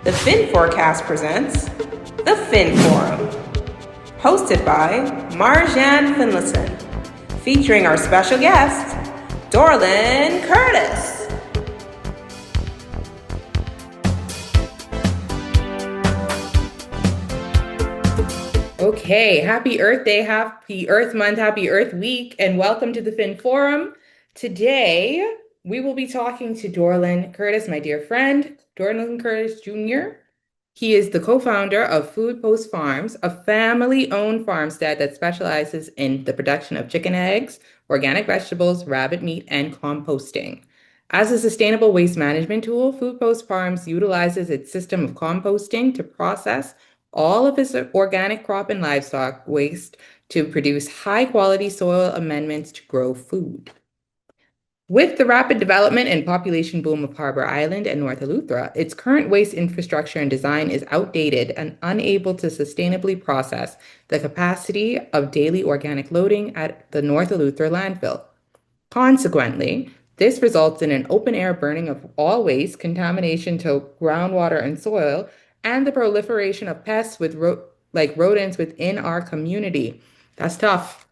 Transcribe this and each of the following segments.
The Fin Forecast presents the Fin Forum, hosted by Marjahn Finlayson, featuring our special guest, Dorlan Curtis. Okay, happy Earth Day, happy Earth Month, happy Earth Week, and welcome to the Fin Forum. Today, we will be talking to Dorlan Curtis, my dear friend, Dorlan Curtis Jr. He is the co-founder of FoodPost Farms, a family-owned farmstead that specializes in the production of chicken eggs, organic vegetables, rabbit meat, and composting. As a sustainable waste management tool, FoodPost Farms utilizes its system of composting to process all of its organic crop and livestock waste to produce high-quality soil amendments to grow food. With the rapid development and population boom of Harbour Island and North Eleuthera, its current waste infrastructure and design is outdated and unable to sustainably process the capacity of daily organic loading at the North Eleuthera landfill. Consequently, this results in an open-air burning of all waste, contamination to groundwater and soil, and the proliferation of pests with rodents within our community. That's tough.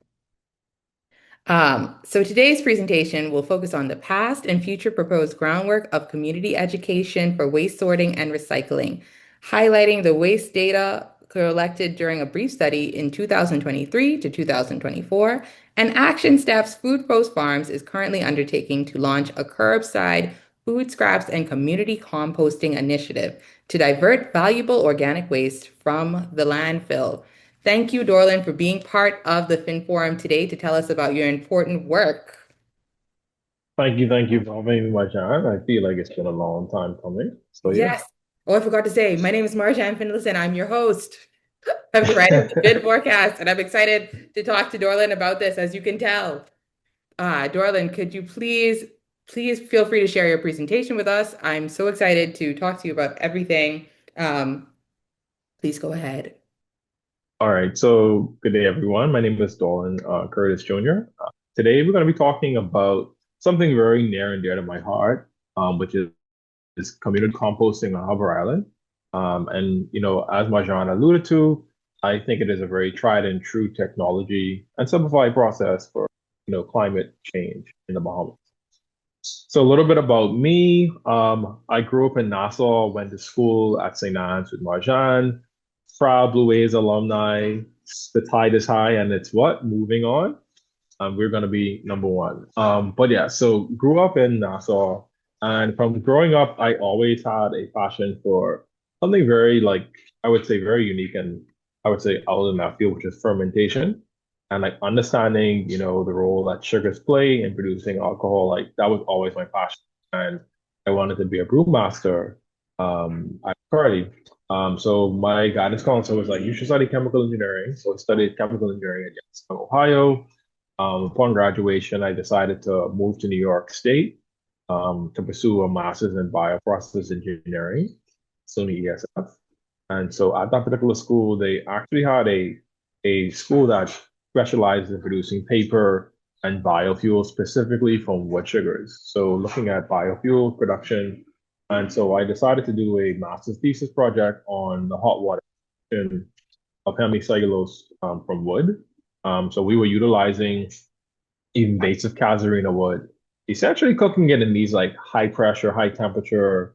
So today's presentation will focus on the past and future proposed groundwork of community education for waste sorting and recycling, highlighting the waste data collected during a brief study in 2023 to 2024, and action steps FoodPost Farms is currently undertaking to launch a curbside food scraps and community composting initiative to divert valuable organic waste from the landfill. Thank you, Dorlan, for being part of the Fin Forum today to tell us about your important work. Thank you for having me, Marjahn. I feel like it's been a long time coming. So yeah. Yes. Oh, I forgot to say, my name is Marjahn Finlayson. I'm your host of the Writer of the Fin Forecast, and I'm excited to talk to Dorlan about this, as you can tell. Dorlan, could you please feel free to share your presentation with us? I'm so excited to talk to you about everything. Please go ahead. All right. So good day, everyone. My name is Dorlan Curtis Jr. Today we're going to be talking about something very near and dear to my heart, which is community composting on Harbour Island. And as Marjahn alluded to, I think it is a very tried and true technology and simplified process for climate change in the Bahamas. So a little bit about me. I grew up in Nassau, went to school at St. Anne's with Marjahn, proud Blue A's alumni. The tide is high, and it's what? Moving on. We're going to be number one. But yeah, so grew up in Nassau, and from growing up, I always had a passion for something very, I would say, very unique, and I would say out in that field, which is fermentation and like understanding, the role that sugars play in producing alcohol. Like that was always my passion, and I wanted to be a brewmaster at Cardi. So my guidance counselor was like, you should study chemical engineering. So I studied chemical engineering at Youngstown, Ohio. Upon graduation, I decided to move to New York State to pursue a master's in bioprocess engineering, SUNY ESF. And so at that particular school, they actually had a school that specialized in producing paper and biofuels specifically from wood sugars. So looking at biofuel production. And so I decided to do a master's thesis project on the hot water of hemicellulose from wood. So we were utilizing invasive casuarina wood, essentially cooking it in these like high pressure, high temperature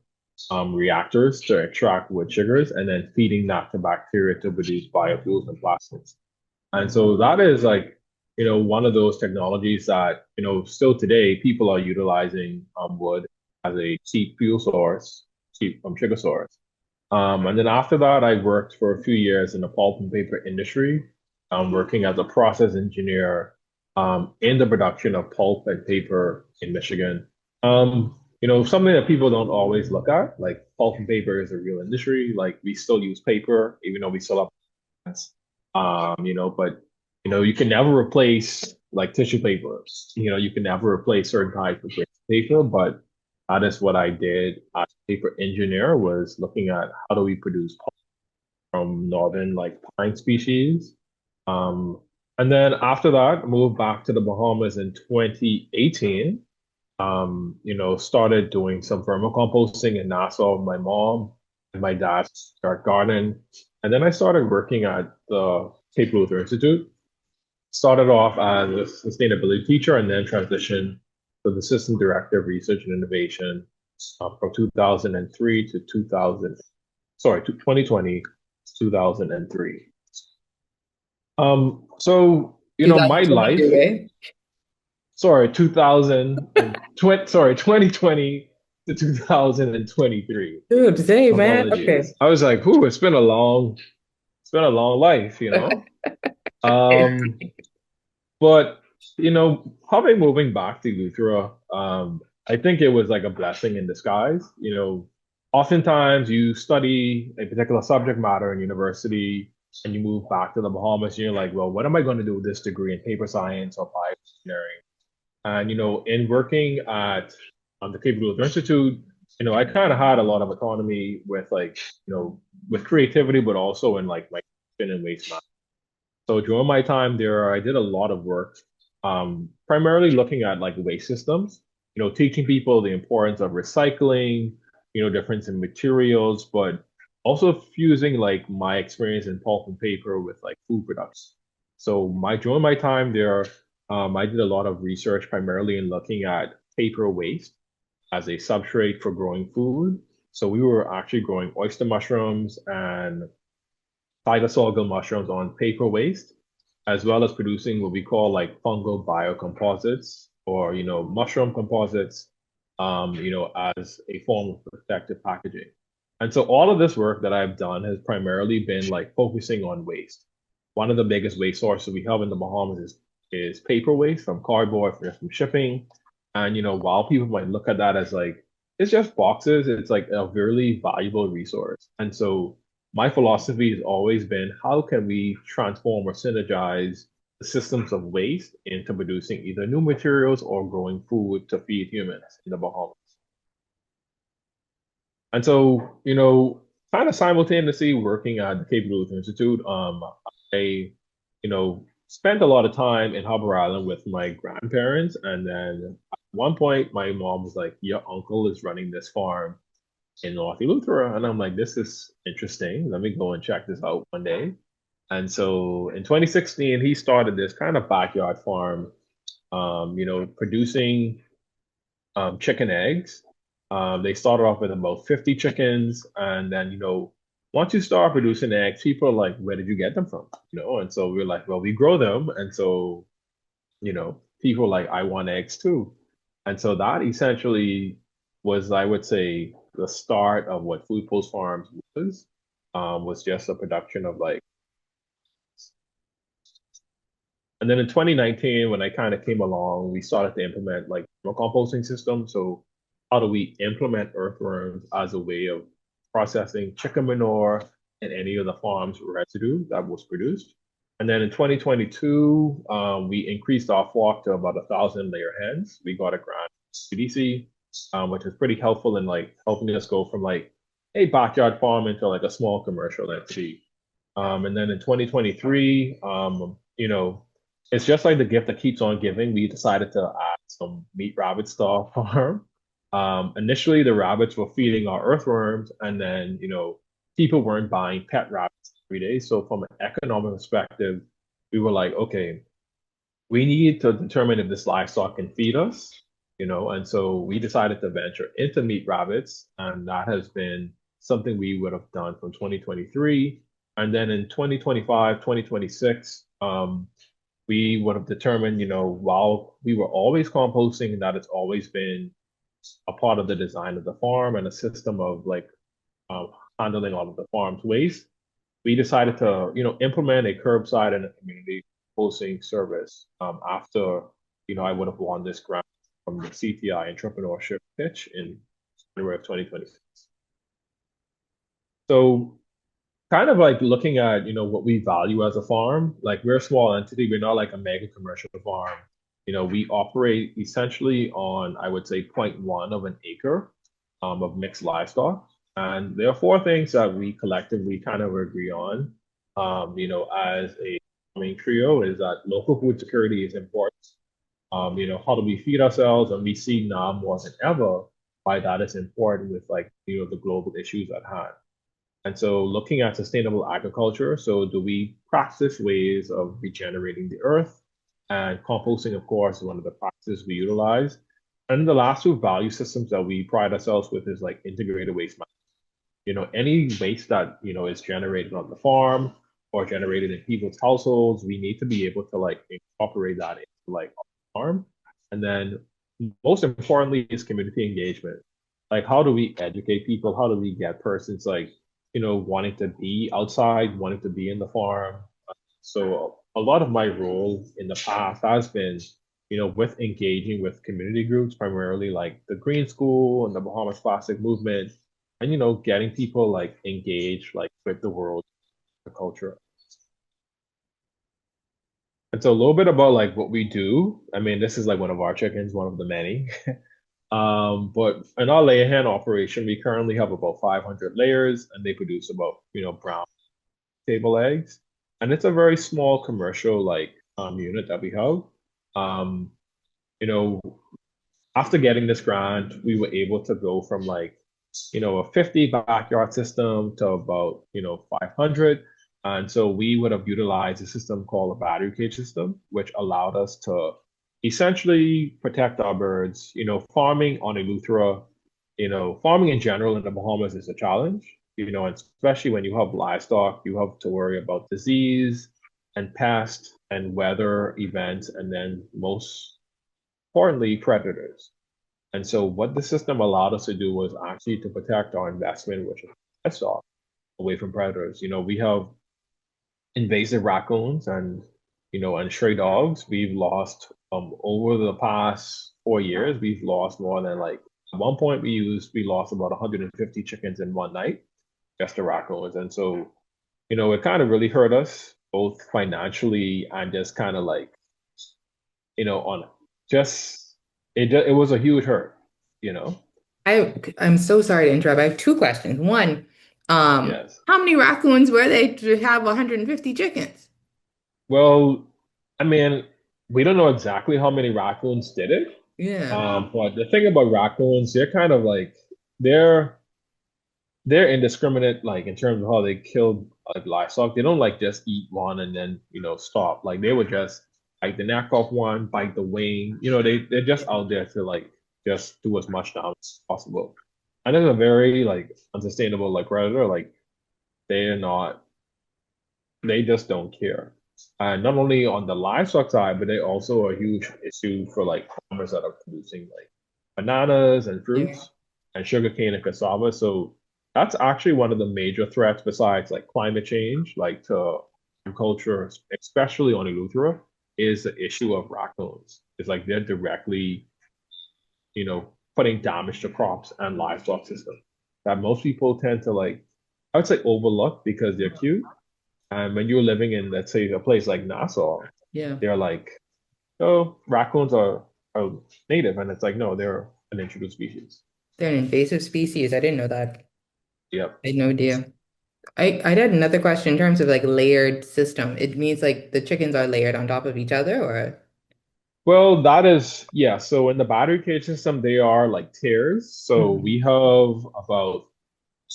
reactors to extract wood sugars and then feeding that to bacteria to produce biofuels and plastics. And so that is like, one of those technologies that, still today people are utilizing wood as a cheap fuel source, cheap sugar source. And then after that, I worked for a few years in the pulp and paper industry, working as a process engineer in the production of pulp and paper in Michigan. Something that people don't always look at, like pulp and paper is a real industry. Like we still use paper, even though we still have plants. But you can never replace like tissue paper. You can never replace certain types of paper, but that is what I did as a paper engineer was looking at how do we produce pulp from northern like pine species. And then after that, moved back to the Bahamas in 2018. Started doing some vermicomposting in Nassau with my mom. my dad start gardening. And then I started working at the Cape Luther Institute. Started off as a sustainability teacher and then transitioned to the assistant director of research and innovation from 2003 to 2000, sorry, to 2020 to 2003. My 2022, life, eh? sorry, 2020, sorry, 2020 to 2023. Dude, today, man. Okay. Apologies. I was like, "Ooh, it's been a long life, you know." Um, but probably moving back to Luthera, I think it was like a blessing in disguise. Oftentimes you study a particular subject matter in university and you move back to the Bahamas and you're like, well, what am I going to do with this degree in paper science or bioengineering? And in working at the Cape Luther Institute, I kind of had a lot of autonomy with with creativity, but also in like my spin and waste management. So during my time there, I did a lot of work, primarily looking at like waste systems, teaching people the importance of recycling, difference in materials, but also fusing like my experience in pulp and paper with like food products. So during my time there, I did a lot of research primarily in looking at paper waste as a substrate for growing food. So we were actually growing oyster mushrooms and tiger sorghum mushrooms on paper waste, as well as producing what we call like fungal biocomposites or mushroom composites, as a form of protective packaging. And so all of this work that I've done has primarily been like focusing on waste. One of the biggest waste sources we have in the Bahamas is paper waste from cardboard, from shipping. And while people might look at that as like it's just boxes, it's like a really valuable resource. And so my philosophy has always been how can we transform or synergize the systems of waste into producing either new materials or growing food to feed humans in the Bahamas. And so, kind of simultaneously working at the Cape Luther Institute, I, spent a lot of time in Harbour Island with my grandparents. And then at one point, my mom was like, your uncle is running this farm in North Eleuthera. And I'm like, this is interesting. Let me go and check this out one day. And so in 2016, he started this kind of backyard farm, producing chicken eggs. They started off with about 50 chickens. And then, once you start producing eggs, people are like, where did you get them from? And so we're like, well, we grow them. And so, people are like, I want eggs too. And so that essentially was, I would say, the start of what FoodPost Farms was just a production of like. And then in 2019, when I kind of came along, we started to implement like a composting system. So how do we implement earthworms as a way of processing chicken manure and any of the farm's residue that was produced? And then in 2022, we increased our flock to about 1,000 layer hens. We got a grant from CDC, which is pretty helpful in like helping us go from like a backyard farm into like a small commercial entity. And then in 2023, it's just like the gift that keeps on giving. We decided to add some meat rabbits to our farm. Initially, the rabbits were feeding our earthworms, and then, people weren't buying pet rabbits every day. So, from an economic perspective, we were like, okay, we need to determine if this livestock can feed us, and so we decided to venture into meat rabbits, and that has been something we would have done from 2023. And then in 2025, 2026, we would have determined, while we were always composting, that it's always been a part of the design of the farm and a system of like um, handling all of the farm's waste. We decided to, implement a curbside and a community posting service after, I would have won this grant from the CTI entrepreneurship pitch in January of 2026. So kind of like looking at what we value as a farm, like we're a small entity, we're not like a mega commercial farm. We operate essentially on, I would say, zero point 0.1 of an acre of mixed livestock. And there are four things that we collectively kind of agree on, as a farming trio, is that local food security is important. How do we feed ourselves? And we see now more than ever why that is important with like, the global issues at hand. And so looking at sustainable agriculture, so do we practice ways of regenerating the earth? And composting, of course, is one of the practices we utilize. And then the last two value systems that we pride ourselves with is like integrated waste management. Any waste that, is generated on the farm or generated in people's households, we need to be able to like incorporate that into like our farm. And then most importantly is community engagement. Like how do we educate people? How do we get persons like, wanting to be outside, wanting to be in the farm? So a lot of my role in the past has been, with engaging with community groups, primarily like the Green School and the Bahamas Classic Movement, and getting people like engaged like with the world, the culture. And so a little bit about like what we do. I mean, this is like one of our chickens, one of the many. But in our layer hen operation, we currently have about 500 layers, and they produce about, brown table eggs. And it's a very small commercial like unit that we have. Um, you know, After getting this grant, we were able to go from like, a 50 backyard system to about, 500. And so we would have utilized a system called a battery cage system, which allowed us to essentially protect our birds. Farming on Eleuthera, farming in general in the Bahamas is a challenge, and especially when you have livestock, you have to worry about disease and pest and weather events, and then most importantly, predators. And so what the system allowed us to do was actually to protect our investment, which is livestock, away from predators. We have invasive raccoons and stray dogs. We've lost over the past 4 years, we've lost more than like at one point we lost about 150 chickens in one night, just to raccoons. And so, it kind of really hurt us both financially and just kind of like, on just it was a huge hurt, you know. I'm so sorry to interrupt. I have two questions. One, Yes. how many raccoons were they to have 150 chickens? Well, I mean, we don't know exactly how many raccoons did it. Yeah. But the thing about raccoons, they're kind of like they're they're indiscriminate, like in terms of how they kill like livestock. They don't like just eat one and then stop. Like they would just bite the neck off one, bite the wing. They're just out there to like just do as much damage as possible. And it's a very like unsustainable like predator. Like they're not they just don't care. And not only on the livestock side, but they also are a huge issue for like farmers that are producing like bananas and Yeah. fruits and sugarcane and cassava. So that's actually one of the major threats besides like climate change, like to agriculture, especially on Eleuthera, is the issue of raccoons. It's like they're directly, putting damage to crops and livestock system that most people tend to like, I would say overlook because they're cute, and when you're living in, let's say, a place like Nassau, Yeah. they're like, oh, raccoons are native. And it's like, no, they're an introduced species. They're an invasive species. I didn't know that. Yep. I had no idea. I had another question in terms of like layered system. It means like the chickens are layered on top of each other, or Well, that is, yeah. So in the battery cage system, they are like tiers. So we Mhm. have about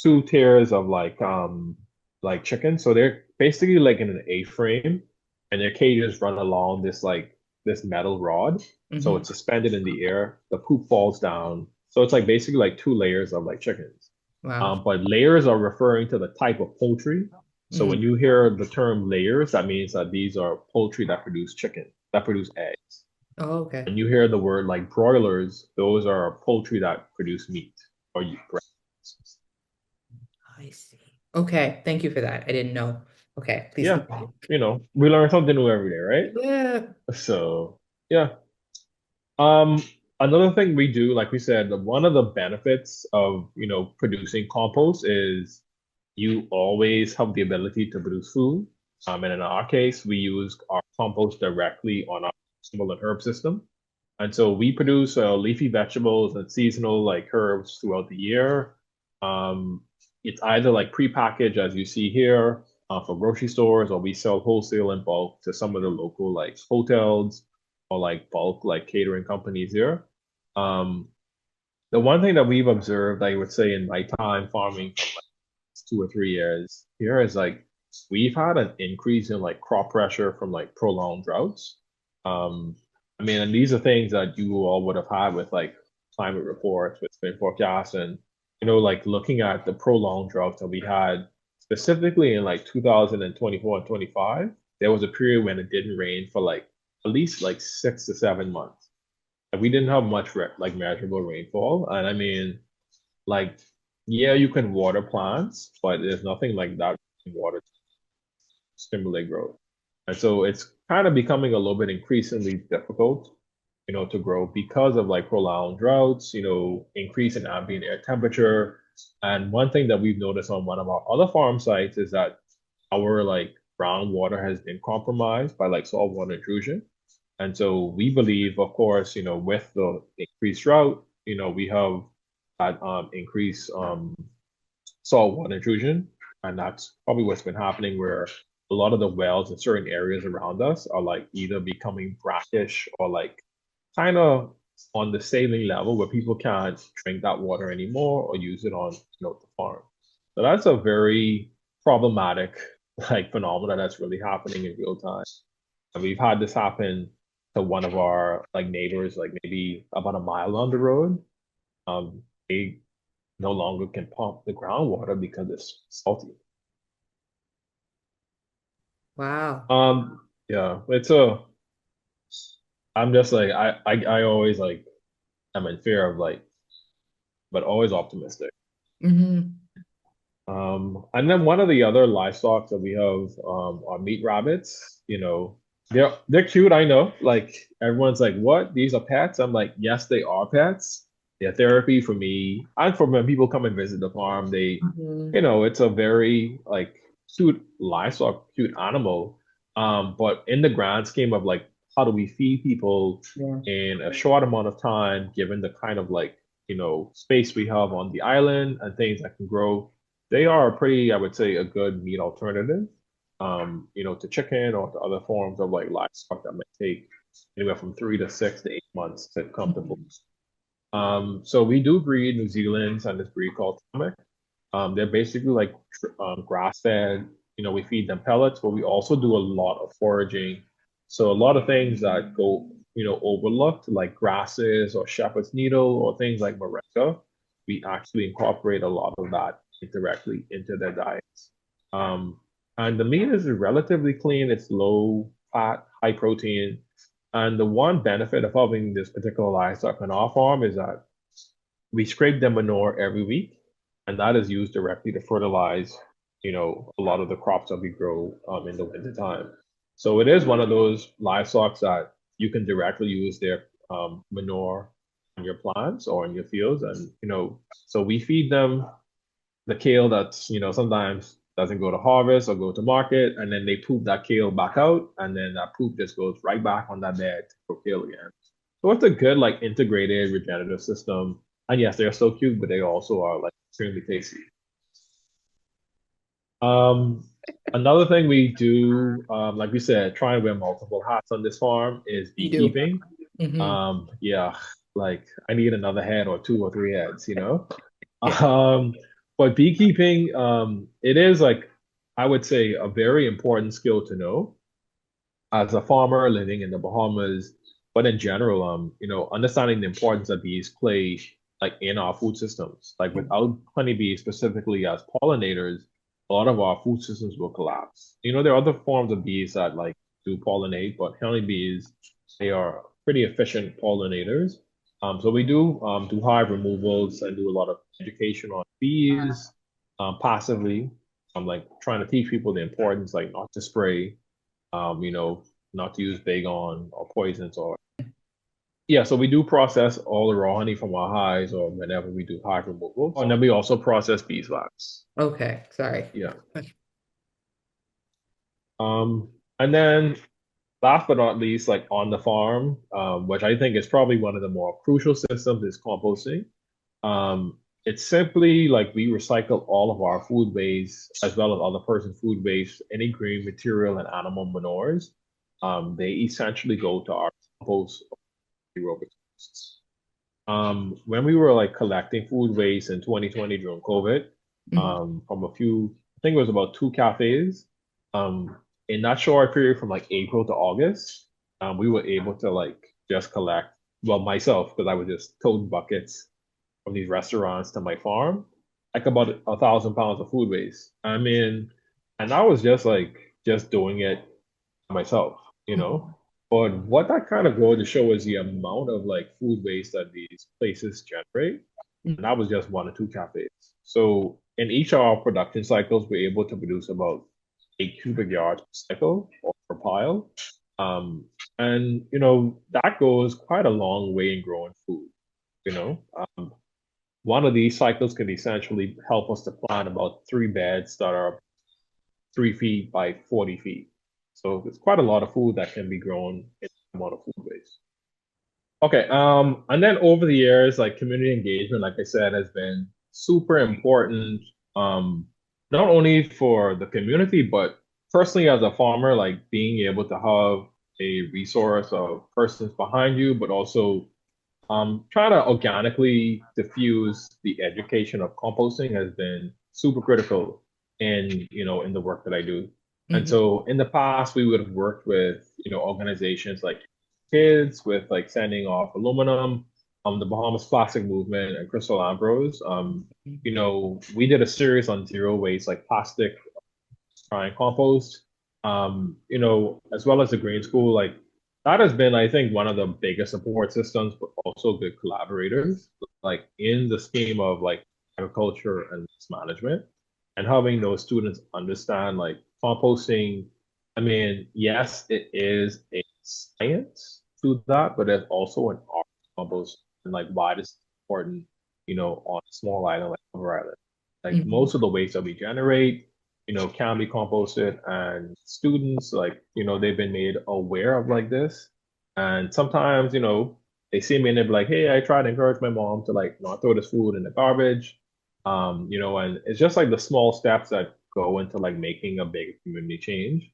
two tiers of like chickens. So they're basically like in an A-frame, and their cages run along this metal rod. So Mhm. it's suspended in the air. The poop falls down. So it's like basically like two layers of like chickens. Wow. But layers are referring to the type of poultry. So Mhm. when you hear the term layers, that means that these are poultry that produce chicken, that produce eggs. Oh, okay. When you hear the word like broilers, those are poultry that produce meat or breast. I see. Okay, thank you for that. I didn't know. Okay, please Yeah, continue. we learn something new every day, right? Yeah. So yeah. Um, Another thing we do, like we said, one of the benefits of, producing compost is you always have the ability to produce food. And in our case, we use our compost directly on our vegetable and herb system. And so we produce leafy vegetables and seasonal like herbs throughout the year. Um, it's either like prepackaged, as you see here, for grocery stores, or we sell wholesale and bulk to some of the local like hotels or like bulk like catering companies here. Um, the one thing that we've observed, I would say, in my time farming last 2 or 3 years here is like we've had an increase in like crop pressure from like prolonged droughts. Um, I mean, and these are things that you all would have had with like climate reports, with wind forecasts, and like looking at the prolonged droughts that we had specifically in like 2024 and 25, there was a period when it didn't rain for like at least like 6 to 7 months. Like we didn't have much like measurable rainfall, and I mean, like yeah, you can water plants, but there's nothing like that in water to stimulate growth. And so it's kind of becoming a little bit increasingly difficult, to grow because of like prolonged droughts, increase in ambient air temperature. And one thing that we've noticed on one of our other farm sites is that our like groundwater has been compromised by like saltwater intrusion. And so we believe, of course, with the increased drought, we have that increased saltwater intrusion. And that's probably what's been happening where a lot of the wells in certain areas around us are like either becoming brackish or like kind of on the saline level where people can't drink that water anymore or use it on, the farm. So that's a very problematic like phenomena that's really happening in real time. And we've had this happen to one of our like neighbors, like maybe about a mile on the road. They no longer can pump the groundwater because it's salty. Wow. Yeah, I'm just like I always like I'm in fear of like, but always optimistic. Hmm. And then one of the other livestock that we have are meat rabbits. They're cute, I know. Like everyone's like, what? These are pets? I'm like, yes, they are pets. They're therapy for me. And for when people come and visit the farm, Hmm. it's a very like cute livestock, cute animal. But in the grand scheme of like how do we feed people Yeah. in a short amount of time, given the kind of like, space we have on the island and things that can grow, they are pretty, I would say, a good meat alternative, to chicken or to other forms of like livestock that might take anywhere from 3 to 6 to 8 months to come to full. So we do breed New Zealand's and this breed called Tamick. They're basically like grass fed. We feed them pellets, but we also do a lot of foraging. So a lot of things that go, overlooked, like grasses or shepherd's needle or things like moringa, we actually incorporate a lot of that directly into their diets. Um, and the meat is relatively clean. It's low fat, high protein. And the one benefit of having this particular livestock on our farm is that we scrape the manure every week, and that is used directly to fertilize, a lot of the crops that we grow in the winter time. So it is one of those livestock that you can directly use their manure on your plants or in your fields, and so we feed them the kale that's sometimes doesn't go to harvest or go to market, and then they poop that kale back out, and then that poop just goes right back on that bed to grow kale again. So it's a good like integrated regenerative system. And yes, they're so cute, but they also are like extremely tasty. Um, Another thing we do, like we said, try and wear multiple hats on this farm is You do. beekeeping. Hmm. Yeah, like I need another head or two or three heads. Yeah. Um, but beekeeping, it is like I would say a very important skill to know as a farmer living in the Bahamas, but in general, understanding the importance that bees play like in our food systems. Like without honeybees specifically as pollinators, a lot of our food systems will collapse. There are other forms of bees that like do pollinate, but honeybees, they are pretty efficient pollinators. So we do hive removals and do a lot of education on bees, passively. I'm like trying to teach people the importance, like not to spray, not to use Bagon or poisons or yeah, so we do process all the raw honey from our hives or whenever we do hive removal. And then we also process beeswax. Okay. Sorry. Yeah. Um, and then last but not least, like on the farm, which I think is probably one of the more crucial systems is composting. It's simply like we recycle all of our food waste as well as other person's food waste, any green material and animal manures. They essentially go to our compost aerobic systems. When we were like collecting food waste in 2020 during COVID, Hmm. from a few, I think it was about two cafes. Um, in that short period from like April to August, we were able to like just collect, well, myself, because I was just toting buckets from these restaurants to my farm, like about 1,000 pounds of food waste. I mean, and I was just like just doing it myself, you know. But what that kind of goes to show is the amount of like food waste that these places generate. And that was just one or two cafes. So in each of our production cycles, we're able to produce about 8 cubic yards per cycle or per pile. Um, and you know, that goes quite a long way in growing food, you know. One of these cycles can essentially help us to plant about 3 beds that are 3 feet by 40 feet. So it's quite a lot of food that can be grown in a amount of food waste. Okay, and then over the years, like community engagement, like I said, has been super important, not only for the community, but personally as a farmer, like being able to have a resource of persons behind you, but also trying to organically diffuse the education of composting has been super critical in the work that I do. And Hmm. so in the past, we would have worked with, organizations like kids with like sending off aluminum, the Bahamas Plastic Movement and Crystal Ambrose. We did a series on zero waste, like plastic trying compost, as well as the green school, like that has been, I think, one of the biggest support systems, but also good collaborators, like in the scheme of like agriculture and waste management, and having those students understand like composting. I mean, yes, it is a science to that, but there's also an art to compost and like why this is important, on a small island like Harbour Island. Like Hmm. most of the waste that we generate can be composted and students like, they've been made aware of like this. And sometimes, they see me and they're like, hey, I try to encourage my mom to like not throw this food in the garbage. And it's just like the small steps that go into like making a big community change.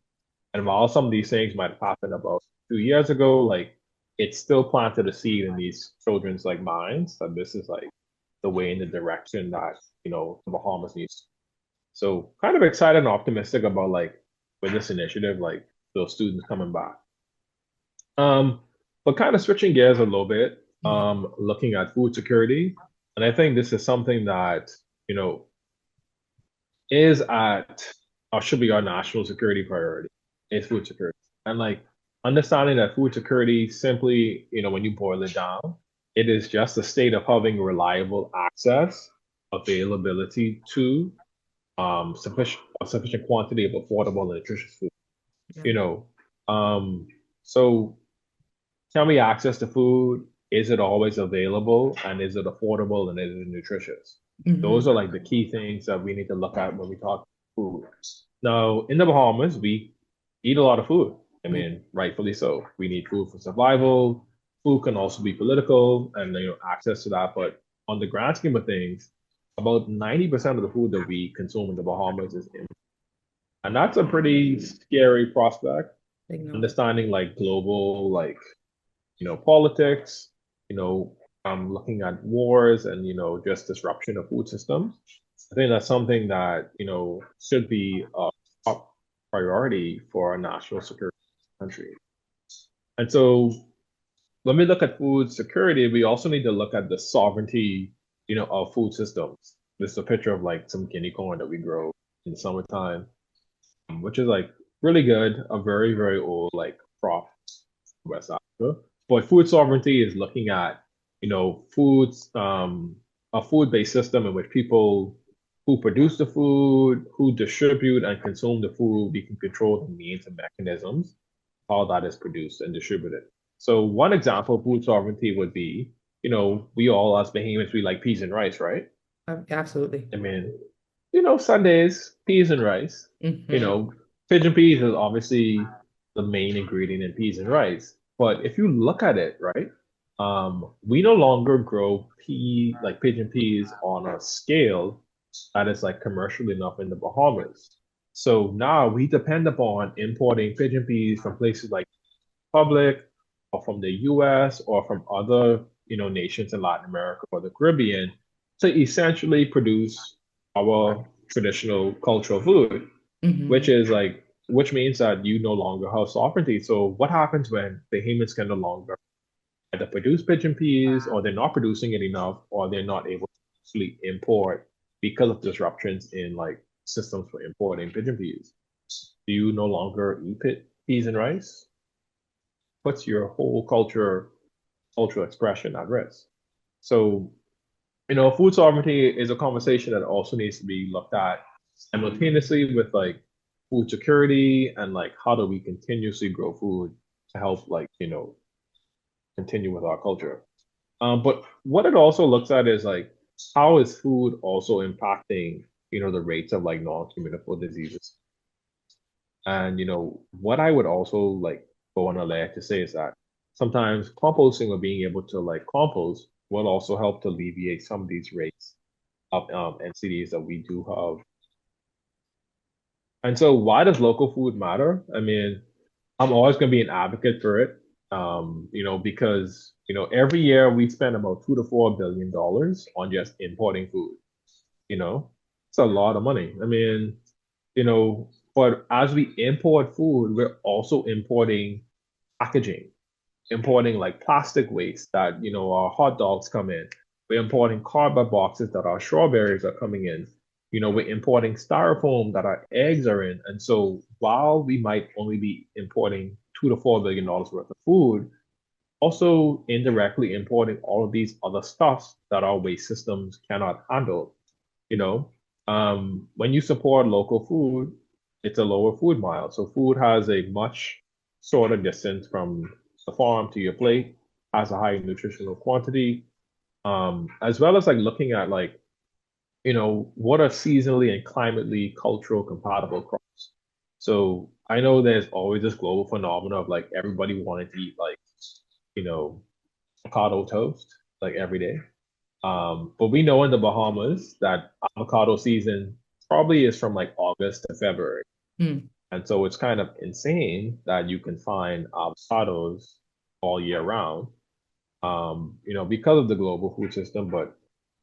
And while some of these things might have happened about 2 years ago, like it's still planted a seed in these children's like minds that this is like the way in the direction that, the Bahamas needs. So kind of excited and optimistic about like with this initiative, like those students coming back. Um, but kind of switching gears a little bit, looking at food security. And I think this is something that, you know, is at or should be our national security priority is food security. And like understanding that food security simply, when you boil it down, it is just a state of having reliable access, availability to sufficient quantity of affordable and nutritious food. Yeah. You know, so tell me access to food. Is it always available and is it affordable and is it nutritious? Those Hmm. are like the key things that we need to look at when we talk food. Now, in the Bahamas, we eat a lot of food. I Yeah. mean, rightfully so. We need food for survival. Food can also be political and access to that. But on the grand scheme of things, about 90% of the food that we consume in the Bahamas is imported. And that's a pretty scary prospect. Big number. Understanding like global, like, politics, you know, looking at wars and, just disruption of food systems. I think that's something that, should be a top priority for our national security country. And so when we look at food security, we also need to look at the sovereignty, of food systems. This is a picture of like some guinea corn that we grow in the summertime, which is like really good, a very, very old like crop in West Africa. But food sovereignty is looking at, foods, a food-based system in which people who produce the food, who distribute and consume the food, we can control the means and mechanisms, how that is produced and distributed. So one example of food sovereignty would be, we all as Bahamians, we like peas and rice, right? Absolutely. I mean, Sundays, peas and rice. You Hmm. know, pigeon peas is obviously the main ingredient in peas and rice. But if you look at it, right, we no longer grow like pigeon peas on a scale that is like commercial enough in the Bahamas. So now we depend upon importing pigeon peas from places like Republic or from the US or from other, nations in Latin America or the Caribbean to essentially produce our traditional cultural food, which Hmm. is like, which means that you no longer have sovereignty. So what happens when the humans can no longer either produce pigeon peas, or they're not producing it enough, or they're not able to actually import because of disruptions in like systems for importing pigeon peas? Do you no longer eat peas and rice? Puts your whole cultural expression at risk. So, food sovereignty is a conversation that also needs to be looked at simultaneously with like food security, and like how do we continuously grow food to help like, continue with our culture. But what it also looks at is like how is food also impacting, the rates of like non-communicable diseases. And what I would also like go on a layer to say is that sometimes composting or being able to like compost will also help to alleviate some of these rates of NCDs that we do have. And so why does local food matter? I mean, I'm always going to be an advocate for it. Because every year we spend about $2 to $4 billion on just importing food. You know, it's a lot of money. I mean, but as we import food, we're also importing packaging, importing like plastic waste that, our hot dogs come in. We're importing cardboard boxes that our strawberries are coming in. We're importing styrofoam that our eggs are in. And so while we might only be importing $2 to $4 billion worth of food, also indirectly importing all of these other stuffs that our waste systems cannot handle. You know, when you support local food, it's a lower food mile. So food has a much shorter distance from the farm to your plate, has a high nutritional quantity, as well as like looking at like, what are seasonally and climately cultural compatible crops. So I know there's always this global phenomenon of like everybody wanting to eat like, you know, avocado toast like every day. But we know in the Bahamas that avocado season probably is from like August to February. Mm. And so it's kind of insane that you can find avocados all year round, because of the global food system. But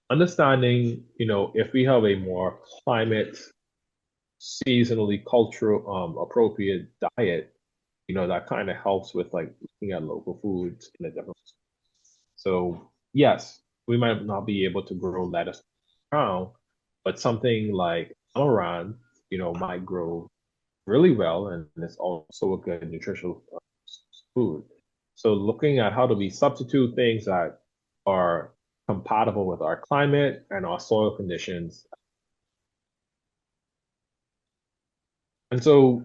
understanding, if we have a more climate, seasonally cultural, appropriate diet, that kind of helps with like looking at local foods in a different. So yes, we might not be able to grow lettuce now, but something like amaranth, might grow really well, and it's also a good nutritional food. So looking at how do we substitute things that are compatible with our climate and our soil conditions. And so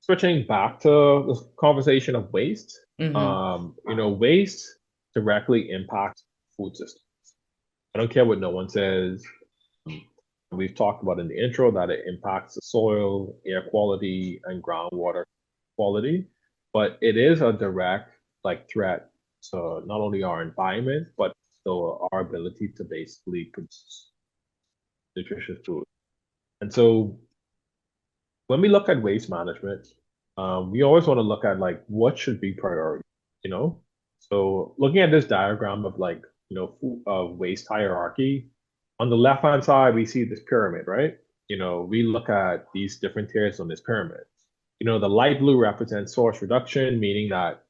switching back to the conversation of waste, Hmm. waste directly impacts food systems. I don't care what no one says. We've talked about in the intro that it impacts the soil, air quality, and groundwater quality, but it is a direct like threat to not only our environment, but to our ability to basically produce nutritious food. And so when we look at waste management, we always want to look at like what should be priority, you know? So looking at this diagram of like, food, waste hierarchy, on the left-hand side, we see this pyramid, right? We look at these different tiers on this pyramid. The light blue represents source reduction, meaning that,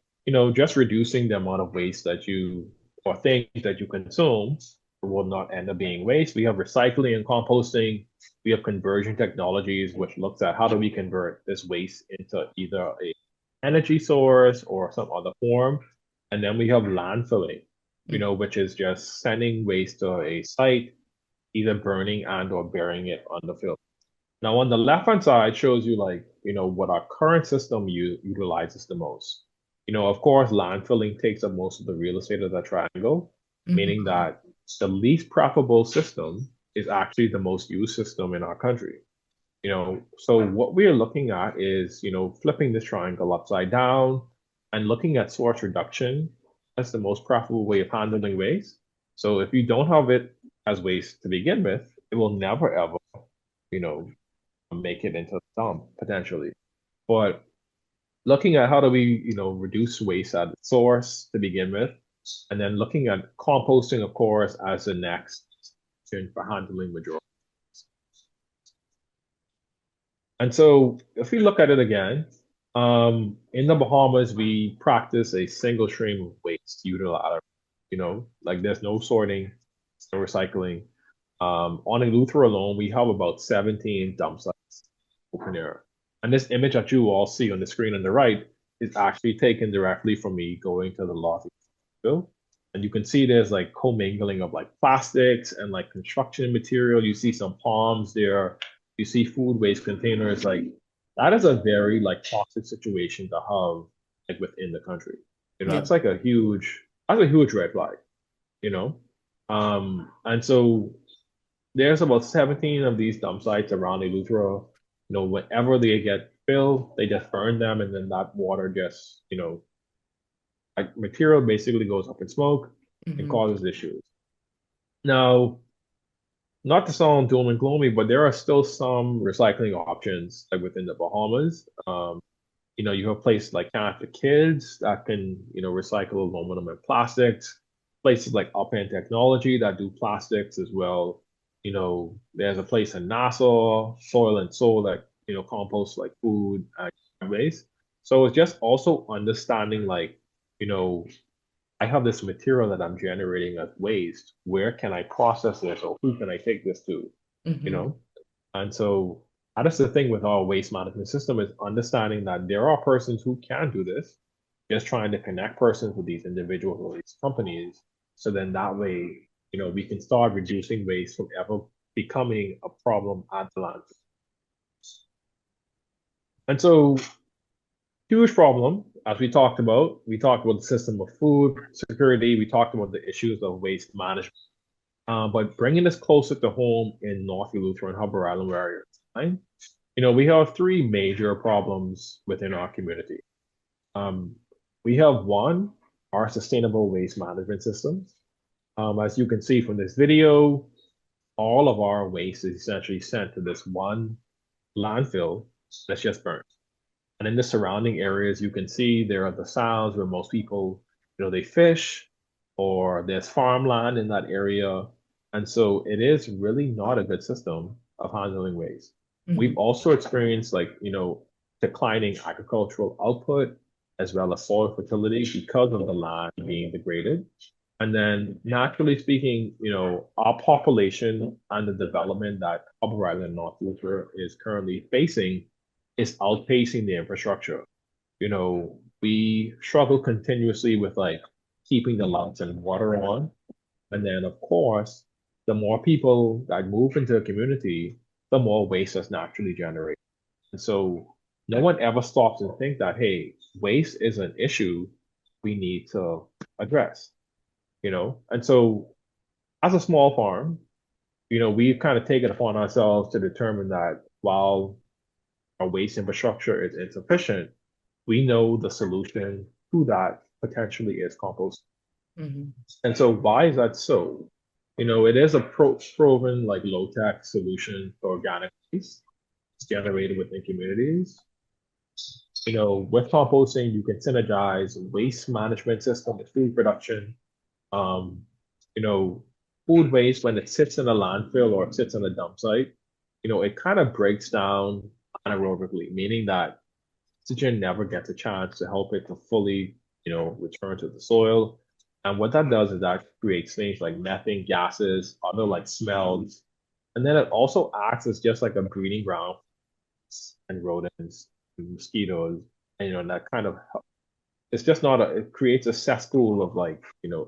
just reducing the amount of waste that you or things that you consume will not end up being waste. We have recycling and composting. We have conversion technologies, which looks at how do we convert this waste into either a energy source or some other form. And then we have landfilling, which is just sending waste to a site, either burning and or burying it on the field. Now, on the left-hand side shows you like, what our current system utilizes the most. Of course, landfilling takes up most of the real estate of the triangle, meaning Hmm. that the least preferable system is actually the most used system in our country. So what we are looking at is, flipping this triangle upside down and looking at source reduction as the most preferable way of handling waste. So if you don't have it as waste to begin with, it will never ever, you know, make it into the dump potentially. But looking at how do we, reduce waste at the source to begin with, and then looking at composting, of course, as the next option for handling majority. And so if we look at it again, in the Bahamas, we practice a single stream of waste utilizer. Like there's no sorting, no recycling. On Eleuthera alone, we have about 17 dump sites open air. And this image that you all see on the screen on the right is actually taken directly from me going to the lot bill. And you can see there's like commingling of like plastics and like construction material. You see some palms there. You see food waste containers. Like that is a very like toxic situation to have like within the country. Yeah. That's a huge red flag, you know? And so there's about 17 of these dump sites around Eleuthera. Whenever they get filled, they just burn them and then that water just, like material basically goes up in smoke and Hmm. causes issues. Now, not to sound doom and gloomy, but there are still some recycling options like within the Bahamas. You have places like Canada for Kids that can, recycle aluminum and plastics. Places like Upend Technology that do plastics as well. There's a place in Nassau, Soil and Soul that, composts like food and waste. So it's just also understanding like, you know, I have this material that I'm generating as waste. Where can I process this or who can I take this to? You Hmm. know? And so that is the thing with our waste management system is understanding that there are persons who can do this, just trying to connect persons with these individuals or these companies. So then that way, we can start reducing waste from ever becoming a problem at the landfill. And so huge problem, as we talked about the system of food security, we talked about the issues of waste management. But bringing this closer to home in North Eleuthera and Harbour Island where you're fine, we have three major problems within our community. Um, we have one, our sustainable waste management systems. As you can see from this video, all of our waste is essentially sent to this one landfill that's just burned. And in the surrounding areas, you can see there are the sounds where most people, they fish or there's farmland in that area. And so it is really not a good system of handling waste. Hmm. We've also experienced like, declining agricultural output as well as soil fertility because of the land being degraded. And then naturally speaking, our population and the development that Harbour Island North Luther is currently facing is outpacing the infrastructure. We struggle continuously with like keeping the lights and water on. And then of course, the more people that move into a community, the more waste is naturally generated. And so no one ever stops and think that, hey, waste is an issue we need to address. And so as a small farm, we've kind of taken upon ourselves to determine that while our waste infrastructure is insufficient, we know the solution to that potentially is compost. Hmm. And so why is that so? It is a proven like low-tech solution for organic waste. It's generated within communities. With composting, you can synergize waste management system with food production. Um, you know, Food waste when it sits in a landfill or it sits in a dump site, it kind of breaks down anaerobically, meaning that oxygen never gets a chance to help it to fully, return to the soil. And what that does is that creates things like methane gases, other like smells, and then it also acts as just like a breeding ground and rodents and mosquitoes, and that kind of it's just not it creates a cesspool of like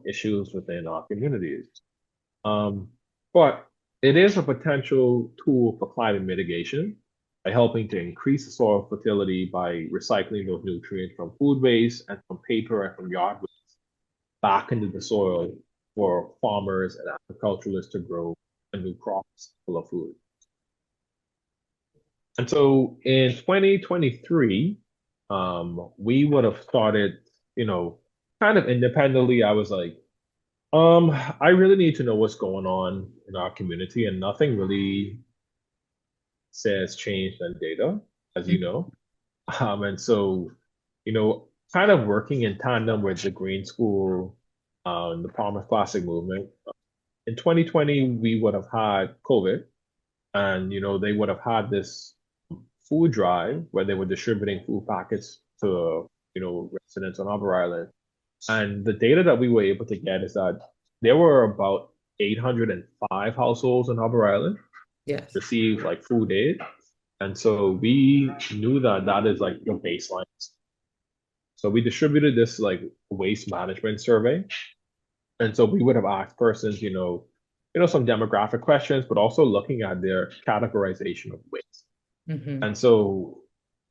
issues within our communities. Um, but it is a potential tool for climate mitigation by helping to increase the soil fertility by recycling those nutrients from food waste and from paper and from yard waste back into the soil for farmers and agriculturalists to grow a new crops full of food. And so in 2023, we would have started, kind of independently. I was like, I really need to know what's going on in our community, and nothing really says change than data, as you know. And so, kind of working in tandem with the Green School, the Palmer Classic movement. In 2020, we would have had COVID, and they would have had this food drive where they were distributing food packets to, residents on Harbour Island. And the data that we were able to get is that there were about 805 households on Harbour Island Yes. receive like food aid. And so we knew that that is like your baseline. So we distributed this like waste management survey. And so we would have asked persons, some demographic questions, but also looking at their categorization of waste. Hmm. And so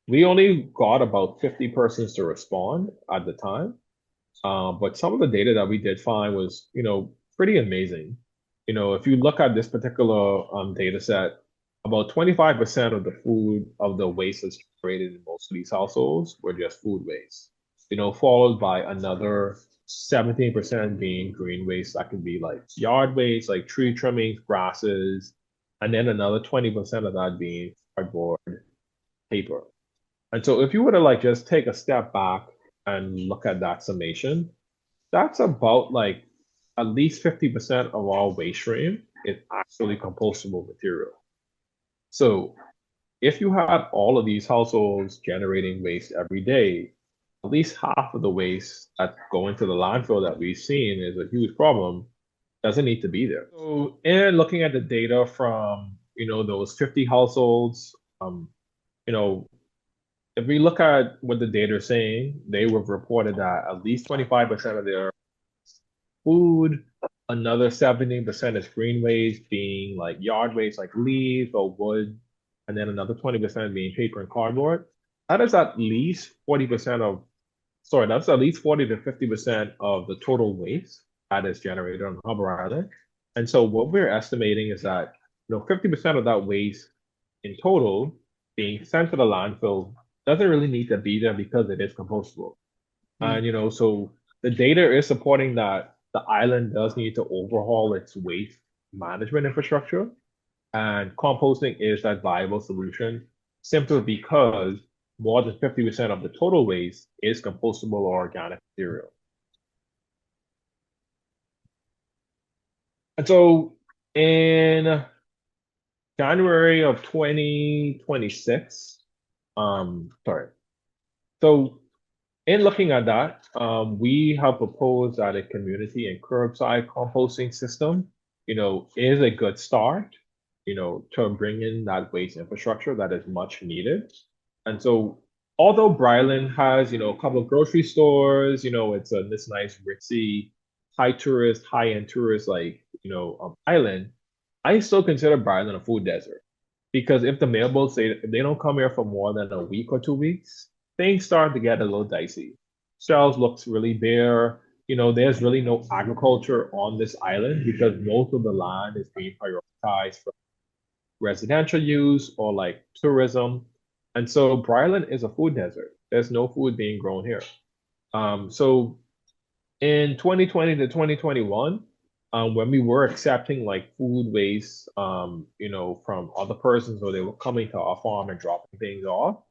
we only got about 50 persons to respond at the time. But some of the data that we did find was, pretty amazing. If you look at this particular data set, about 25% of the food of the waste that's generated in most of these households were just food waste, followed by another 17% being green waste. That could be like yard waste, like tree trimmings, grasses, and then another 20% of that being cardboard, paper. And so if you were to like just take a step back and look at that summation, that's about like at least 50% of our waste stream is actually compostable material. So if you had all of these households generating waste every day, at least half of the waste that's going to the landfill that we've seen is a huge problem, doesn't need to be there. So in looking at the data from, those 50 households, you know, if we look at what the data is saying, they were reported that at least 25% of their food. Another 17% is green waste, being like yard waste, like leaves or wood, and then another 20% being paper and cardboard. That is at least 40% of, sorry, that's at least 40 to 50% of the total waste that is generated on Harbour Island. And so what we're estimating is that, 50% of that waste in total being sent to the landfill doesn't really need to be there because it is compostable. And so the data is supporting that the island does need to overhaul its waste management infrastructure, and composting is that viable solution simply because more than 50% of the total waste is compostable or organic material. And so in January of 2026, sorry. So in looking at that, we have proposed that a community and curbside composting system, is a good start, to bring in that waste infrastructure that is much needed. And so, although Bryland has, a couple of grocery stores, it's a this nice ritzy, high-end tourist like, island, I still consider Bryland a food desert because if the mailboats say if they don't come here for more than a week or 2 weeks, things start to get a little dicey. Shells looks really bare. There's really no agriculture on this island because most of the land is being prioritized for residential use or like tourism. And so Bryland is a food desert. There's no food being grown here. So in 2020 to 2021, when we were accepting like food waste, from other persons or they were coming to our farm and dropping things off,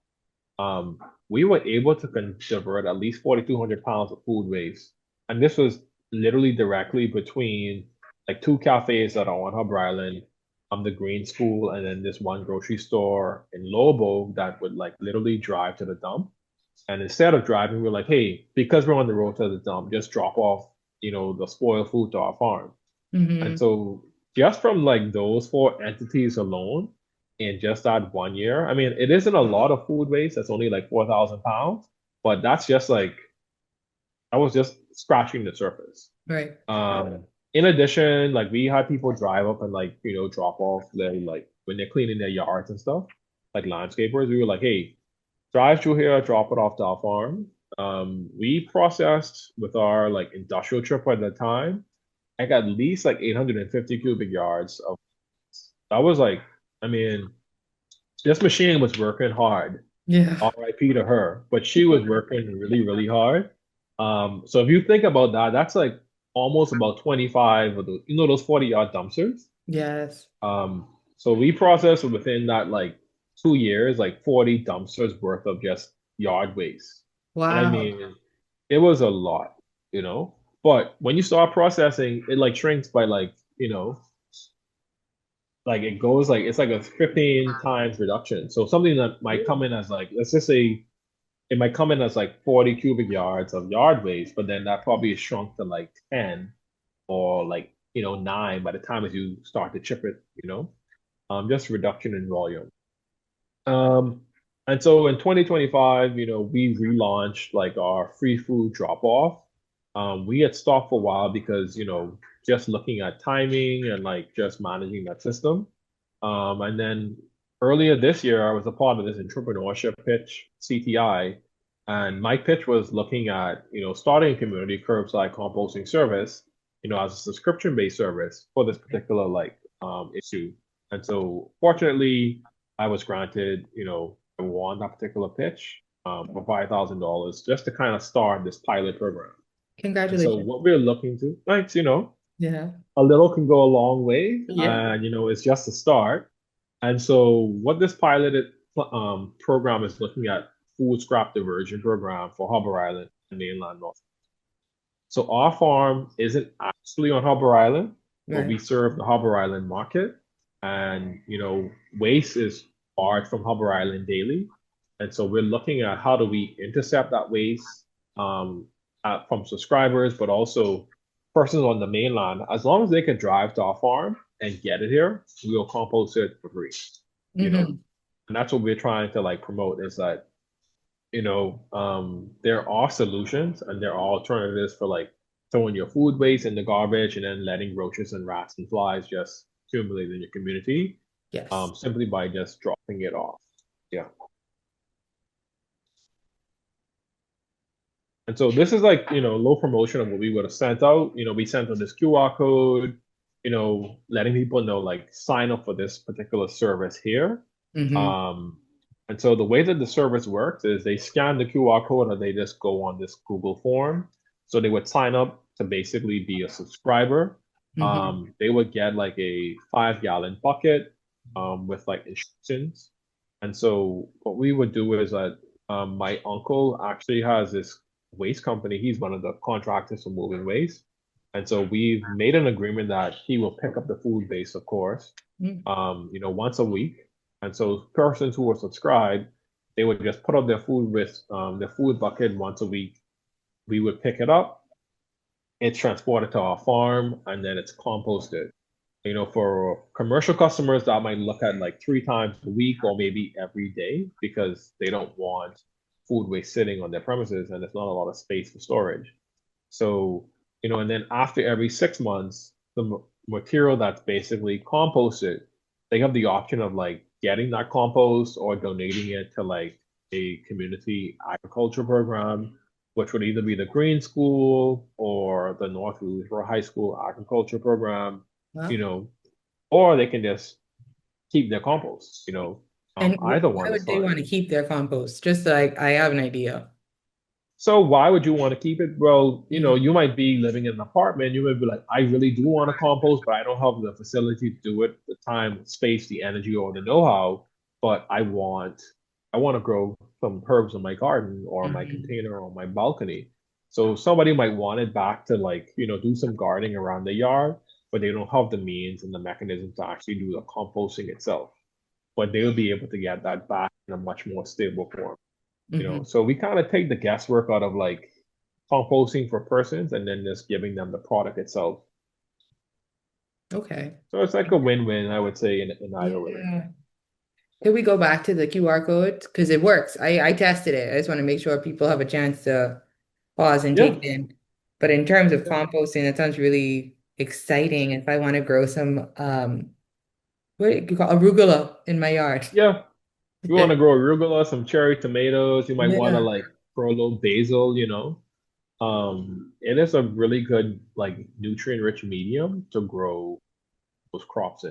um, we were able to divert at least 4,200 pounds of food waste. And this was literally directly between like two cafes that are on Hub Island, the Green School, and then this one grocery store in Lobo that would like literally drive to the dump. And instead of driving, we're like, hey, because we're on the road to the dump, just drop off, the spoiled food to our farm. And Hmm. so just from like those four entities alone, in just that 1 year, I mean, it isn't a lot of food waste. That's only like 4,000 pounds, but that's just like I was just scratching the surface. Right. In addition, like we had people drive up and like, drop off their like when they're cleaning their yards and stuff, like landscapers, we were like, hey, drive through here, drop it off to our farm. We processed with our like industrial trip at the time, I got at least like 850 cubic yards of that was like, I mean, this machine was working hard. Yeah. RIP to her, but she was working really, really hard. So if you think about that, that's like almost about 25 of those, those 40-yard dumpsters. Yes. So we processed within that like 2 years, like 40 dumpsters worth of just yard waste. And I Wow. mean, it was a lot, you know. But when you start processing, it like shrinks by like, like it goes like it's like a 15 times reduction. So something that might come in as like, let's just say it might come in as like 40 cubic yards of yard waste, but then that probably is shrunk to like 10 or like, 9 by the time as you start to chip it. Just reduction in volume. Um, and so in 2025, we relaunched like our free food drop off. We had stopped for a while because, just looking at timing and like just managing that system. And then earlier this year, I was a part of this entrepreneurship pitch, CTI, and my pitch was looking at, starting a community curbside composting service, as a subscription-based service for this particular like issue. And so fortunately, I was granted, I won that particular pitch for $5,000 just to kind of start this pilot program. And so Congratulations. what we're looking to, thanks, Yeah. a little can go a long way, Yeah. and it's just a start. And so what this piloted program is looking at food scrap diversion program for Harbour Island and mainland North. So our farm isn't actually on Harbour Island, but Right. we serve the Harbour Island market. And, waste is barred from Harbour Island daily. And so we're looking at how do we intercept that waste um, from subscribers, but also persons on the mainland. As long as they can drive to our farm and get it here, we'll compost it for free, you know. Hmm. And that's what we're trying to like promote is that there are solutions and there are alternatives for like throwing your food waste in the garbage and then letting roaches and rats and flies just accumulate in your community, Yes. simply by just dropping it off. Yeah. And so this is like, low promotion of what we would have sent out. We sent out this QR code, letting people know like sign up for this particular service here. Hmm. Um, and so the way that the service works is they scan the QR code or they just go on this Google form. So they would sign up to basically be a subscriber. Hmm. They would get like a 5 gallon bucket with like instructions. And so what we would do is that my uncle actually has this waste company. He's one of the contractors for moving waste. And so we've made an agreement that he will pick up the food base, of course, once a week. And so persons who are subscribed, they would just put up their food with their food bucket once a week. We would pick it up, it's transported to our farm, and then it's composted. For commercial customers, that might look at like 3 times a week or maybe every day because they don't want food waste sitting on their premises and there's not a lot of space for storage. So, and then after every 6 months, the material that's basically composted, they have the option of like getting that compost or donating it to like a community agriculture program, which would either be the Green School or the North Eleuthera High School agriculture program, you Wow. know, or they can just keep their compost, And either why one is would they fine. want to keep their compost? Just like I have an idea. So why would you want to keep it? Well, Mhm. you might be living in an apartment. You might be like, I really do want to compost, but I don't have the facility to do it, the time, space, the energy, or the know-how. But I want to grow some herbs in my garden or my Mhm. container or my balcony. So somebody might want it back to like, do some gardening around the yard, but they don't have the means and the mechanism to actually do the composting itself. But they'll be able to get that back in a much more stable form. Mhm. So we kind of take the guesswork out of like composting for persons and then just giving them the product itself. Okay. So it's like a win-win, I would say, in either way. Yeah. Could we go back to the QR code? Because it works. I tested it. I just want to make sure people have a chance to pause and take Yeah, it in. But in terms of yeah, composting, that sounds really exciting. If I want to grow some what do you call arugula in my yard. yeah. You want to grow arugula, some cherry tomatoes. You might want to Yeah. like grow a little basil. It is a really good like nutrient-rich medium to grow those crops in.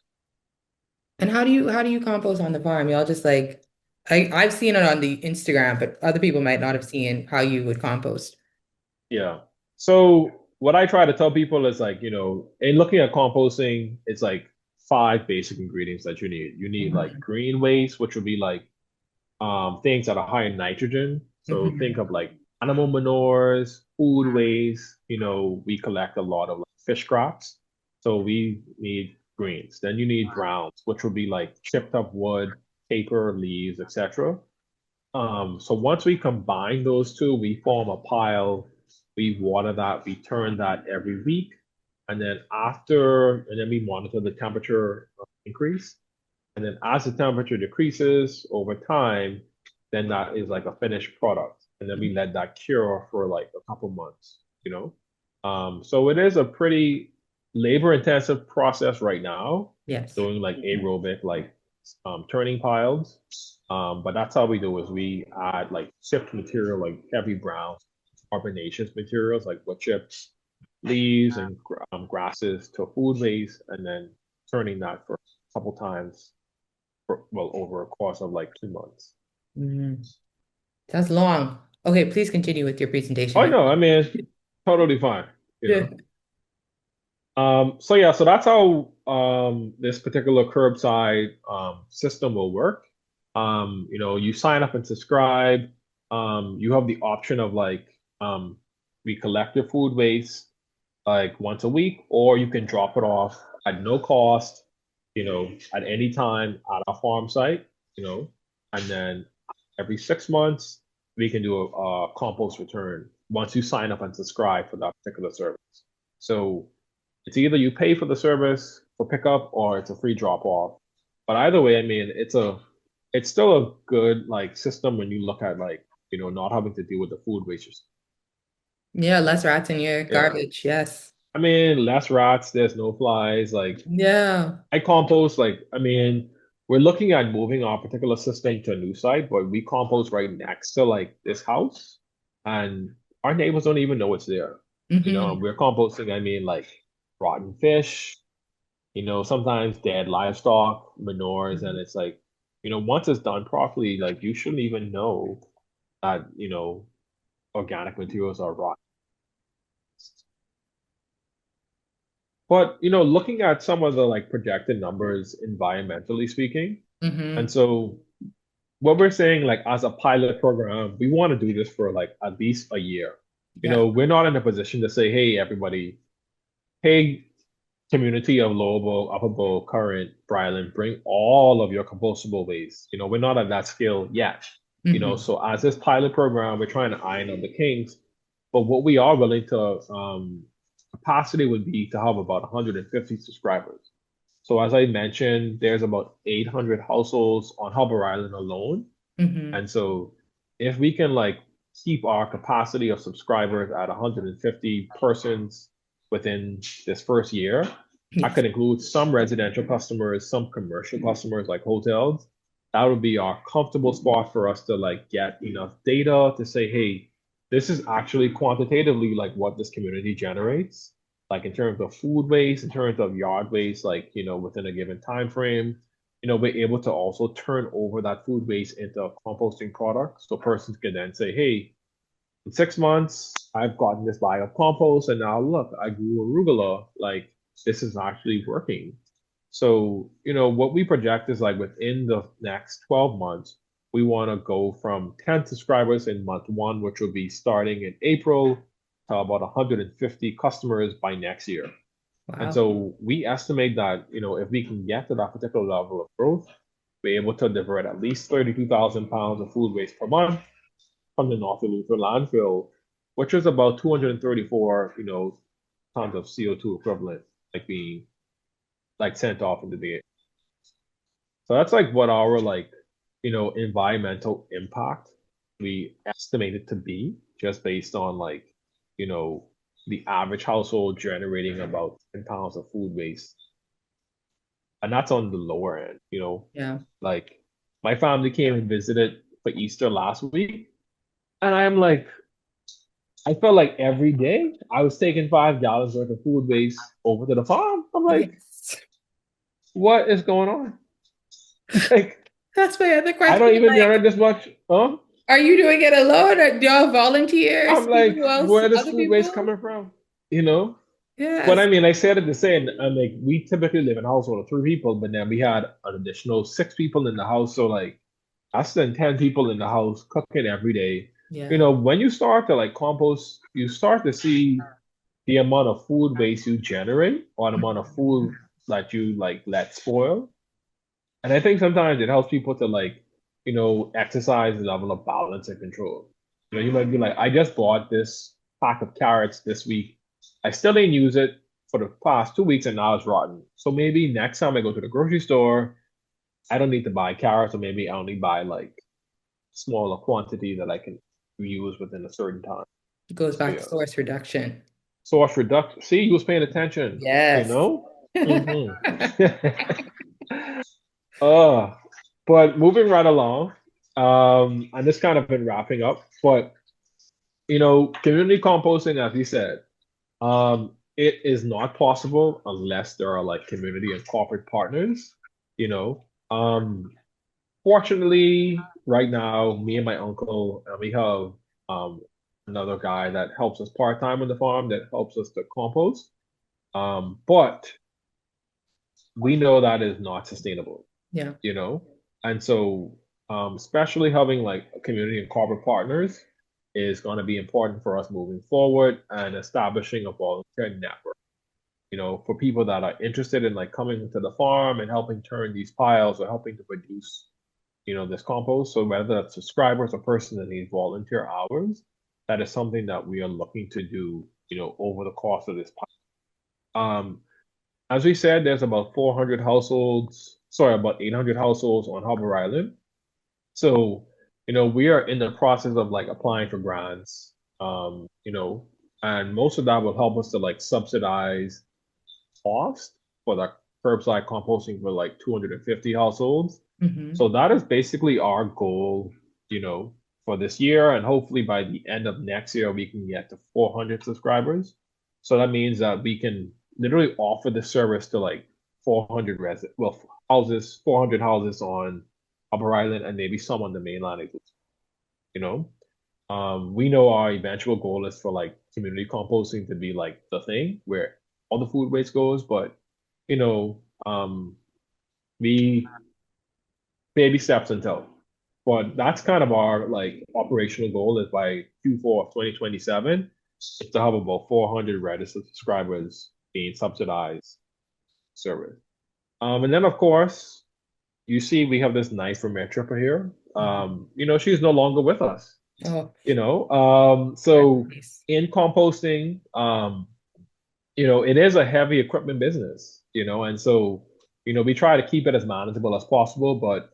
And how do you compost on the farm? Y'all just like I've seen it on the Instagram, but other people might not have seen how you would compost. Yeah. So what I try to tell people is like, in looking at composting, it's like five basic ingredients that you need. You need like Hmm. green waste, which would be like things that are high in nitrogen. So think Hmm. of like animal manures, food waste. We collect a lot of like, fish scraps. So we need greens. Then you need browns, which would be like chipped up wood, paper, leaves, etc. So once we combine those two, we form a pile. We water that. We turn that every week, and then we monitor the temperature increase. And then as the temperature decreases over time, then that is like a finished product. And then we let that cure for like a couple months, you know? So it is a pretty labor intensive process right now, Yes. doing like aerobic, like turning piles. But that's how we do is we add like sift material, like heavy brown carbonaceous materials like wood chips, leaves, and grasses to food waste, and then turning that for a couple times for, well, over a course of like 2 months. Mhm. That's long. Okay, please continue with your Oh presentation. no, I mean totally fine, you Yeah. know. So yeah, so that's how this particular curbside system will work. You sign up and subscribe. You have the option of like we collect your food waste like once a week, or you can drop it off at no cost, at any time at our farm site, and then every 6 months we can do a compost return once you sign up and subscribe for that particular service. So it's either you pay for the service for pickup or it's a free drop off. But either way, I mean, it's still a good like system when you look at like, not having to deal with the food waste. Yeah, less rats in your Yeah. garbage. Yes. I mean, less rats, there's no flies. Like Yeah. I compost, like, I mean, we're looking at moving our particular system to a new site, but we compost right next to like this house, and our neighbors don't even know it's there. Hmm. We're composting, I mean, like rotten fish, sometimes dead livestock, manures, and it's like, once it's done properly, like you shouldn't even know that, organic materials are rotten. But, looking at some of the like projected numbers environmentally speaking, and Hmm. so what we're saying, like as a pilot program, we want to do this for like at least a year. Yeah. We're not in a position to say, hey, everybody, hey, community of Lower Bow, Upper Bow, Current, Bryland, bring all of your compostable waste. We're not at that scale yet. Hmm. So as this pilot program, we're trying to iron out the kinks. But what we are willing to capacity would be to have about 150 subscribers. So as I mentioned, there's about 800 households on Harbour Island alone. Hmm. And so if we can like keep our capacity of subscribers at 150 persons within this first year, I Yes. could include some residential customers, some commercial customers like hotels. That would be our comfortable spot for us to like get enough data to say, hey, this is actually quantitatively like what this community generates, like in terms of food waste, in terms of yard waste, like within a given time frame. We're able to also turn over that food waste into a composting product. So persons can then say, hey, in 6 months, I've gotten this bag of compost, and now look, I grew arugula. Like this is actually working. So, what we project is like within the next 12 months, we want to go from 10 subscribers in month one, which will be starting in April, to about 150 customers by next year. And Wow. so we estimate that, if we can get to that particular level of growth, we're able to divert at least 32,000 pounds of food waste per month from the Northern Eleuthera landfill, which is about 234, tons of CO2 equivalent, like being like sent off into the air. So that's like what our like, environmental impact we estimate it to be just based on like, you know, the average household generating about 10 pounds of food waste. And that's on the lower end, Yeah. like my family came and visited for Easter last week. And I'm like, I felt like every day I was taking 5 gallons worth of food waste over to the farm. I'm like, Yes. what is going on? Like, That's my other I question. don't even Like, generate this much. Huh? are you doing it alone or do you have volunteers? I'm like, Who else? where this Other food waste people? coming from? You know? But I Yes. mean, I said it to say, and I'm like, we typically live in a household of 3 people, but then we had an additional 6 people in the house. So like, that's then 10 people in the house cooking every day. Yeah. When you start to like compost, you start to see the amount of food waste you generate or the amount of food that you like let spoil. And I think sometimes it helps people to like, exercise a level of balance and control. You might be like, I just bought this pack of carrots this week. I still didn't use it for the past 2 weeks and now it's rotten. So maybe next time I go to the grocery store, I don't need to buy carrots, or maybe I only buy like smaller quantity that I can use within a certain time. It goes So back to yeah. source reduction. Source reduction. See, you was paying attention, you Yes. know? Mm-hmm. Uh, but moving right along, and this kind of been wrapping up, but community composting, as you said, it is not possible unless there are like community and corporate partners, you know. Fortunately, right now, me and my uncle, we have um another guy that helps us part-time on the farm that helps us to compost. But we know that is not sustainable, Yeah. you know? And so, especially having like community and corporate partners is going to be important for us moving forward and establishing a volunteer network, for people that are interested in like coming to the farm and helping turn these piles or helping to produce, this compost. So whether that's subscribers or person that needs volunteer hours, that is something that we are looking to do, over the course of this. As we said, there's about 400 households, sorry, about 800 households on Harbour Island. So, we are in the process of like applying for grants, and most of that will help us to like subsidize cost for the curbside composting for like 250 households. Hmm. So that is basically our goal, you know, for this year. And hopefully by the end of next year, we can get to 400 subscribers. So that means that we can literally offer the service to like 400 houses on Upper Island and maybe some on the mainland, you know. We know our eventual goal is for like community composting to be like the thing where all the food waste goes, but you know, we baby steps until. But that's kind of our like operational goal is by Q4 of 2027 is to have about 400 registered subscribers being subsidized service. And then of course, you see we have this nice roommates tripper here. She's no longer with us. Oh, rest in So peace. in composting, it is a heavy equipment business, and so, we try to keep it as manageable as possible, but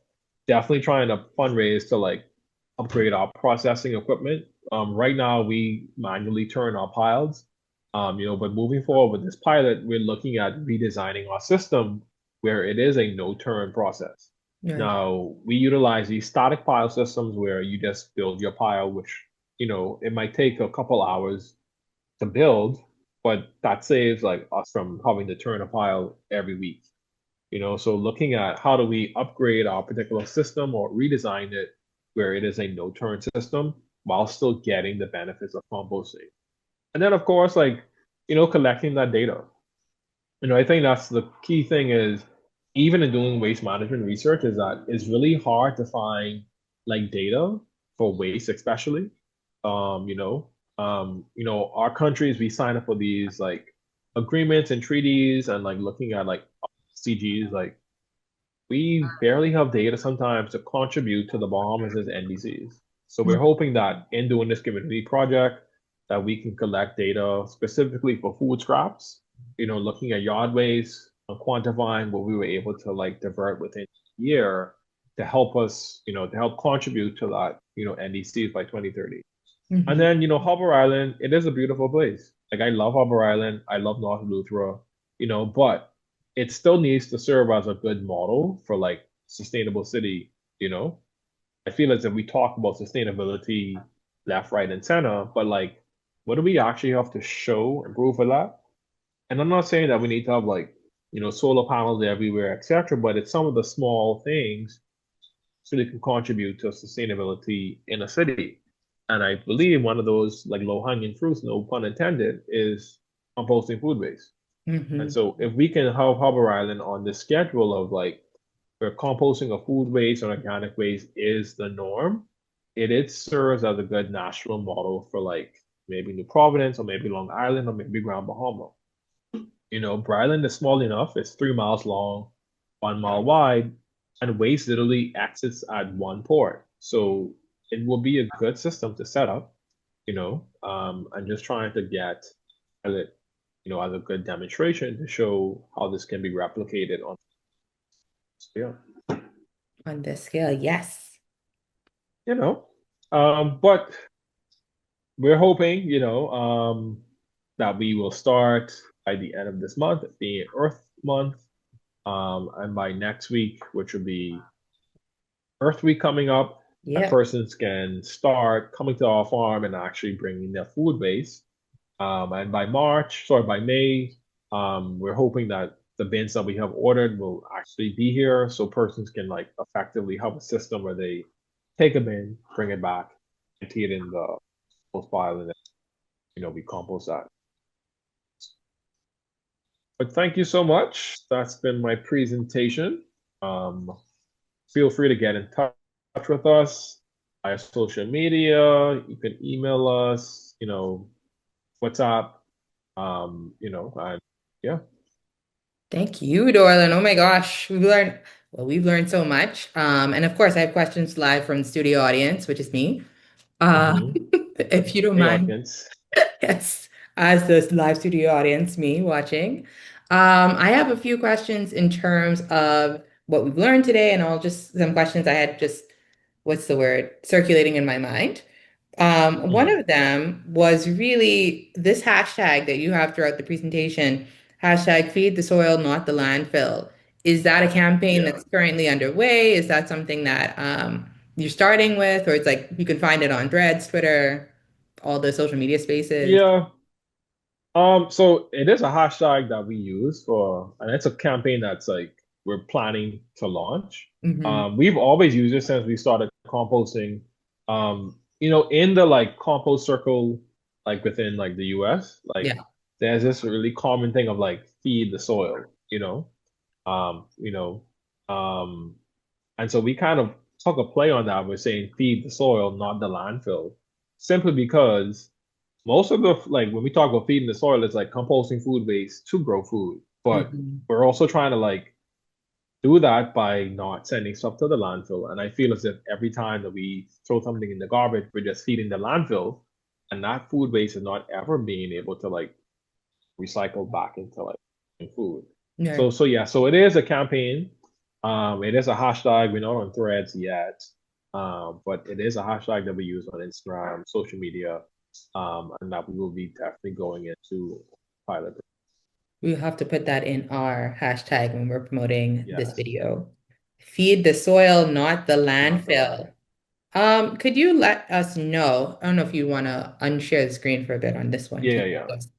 definitely trying to fundraise to like upgrade our processing equipment. Right now we manually turn our piles, but moving forward with this pilot, we're looking at redesigning our system where it is a no-turn process. Right. Now we utilize these static pile systems where you just build your pile, which, it might take a couple hours to build, but that saves like us from having to turn a pile every week. So looking at how do we upgrade our particular system or redesign it where it is a no-turn system while still getting the benefits of composting. And then of course, like, collecting that data. I think that's the key thing is even in doing waste management research is that it's really hard to find like data for waste, especially. Our countries, we sign up for these like agreements and treaties and like looking at like CGs, like we barely have data sometimes to contribute to the Bahamas' NDCs. So we're hoping that in doing this community project, that we can collect data specifically for food scraps, looking at yard waste and quantifying what we were able to like divert within a year to help us, to help contribute to that, NDCs by 2030. And Hmm. then, Harbour Island, it is a beautiful place. Like I love Harbour Island. I love North Eleuthera, but it still needs to serve as a good model for like sustainable city, you know? I feel as if we talk about sustainability left, right, and center, but like what do we actually have to show and prove for that? And I'm not saying that we need to have like, solar panels everywhere, etc., but it's some of the small things so they can contribute to sustainability in a city. And I believe one of those like low-hanging fruits, no pun intended, is composting food waste. And Hmm. so if we can have Harbour Island on the schedule of like where composting of food waste and organic waste is the norm, it serves as a good national model for like maybe New Providence or maybe Long Island or maybe Grand Bahama. Bry Island is small enough. It's 3 miles long, 1 mile wide, and waste literally exits at one port. So it will be a good system to set up, and just trying to get it, as a good demonstration to show how this can be replicated on scale. On this scale, yes. You know, but we're hoping, that we will start by the end of this month, being Earth Month, and by next week, which will be Earth Week coming up, that Yep. persons can start coming to our farm and actually bringing their food waste. And by May, we're hoping that the bins that we have ordered will actually be here so persons can like effectively have a system where they take them in, bring it back, empty it in the compost pile, and then, we compost that. But thank you so much. That's been my presentation. Um, Feel free to get in touch with us via social media. You can email us, WhatsApp, and yeah. Thank you, Dorlan. Oh my gosh, we've learned so much. And of course, I have questions live from the studio audience, which is me. Uh, hmm if you don't Hey, mind, audience. yes, as the live studio audience, me watching. I have a few questions in terms of what we've learned today, and all just some questions I had just, what's the word, circulating in my mind. One Mhm. of them was really this hashtag that you have throughout the presentation, hashtag feed the soil, not the landfill. Is that a campaign Yeah. that's currently underway? Is that something that you're starting with, or it's like you can find it on Threads, Twitter, all the social media spaces? Yeah. So it is a hashtag that we use and it's a campaign that's like we're planning to launch. Hmm. We've always used it since we started composting. In the like compost circle, like within like the US, like Yeah. there's this really common thing of like feed the soil, um, you know, um, and so we kind of took a play on that. We're saying feed the soil, not the landfill, simply because most of the like when we talk about feeding the soil, it's like composting food waste to grow food. But Hmm. we're also trying to like do that by not sending stuff to the landfill. And I feel as if every time that we throw something in the garbage, we're just feeding the landfill, and that food waste is not ever being able to like recycle back into like food. No. So it is a campaign. It is a hashtag. We're not on Threads yet, but it is a hashtag that we use on Instagram, social media, and that we will be definitely going into pilot. We'll have to put that in our hashtag when we're promoting this Yes, video. Feed the soil, not the not the landfill. line. Could you let us know? I don't know if you want to unshare the screen for a bit on this one too. Yeah, yeah. Just,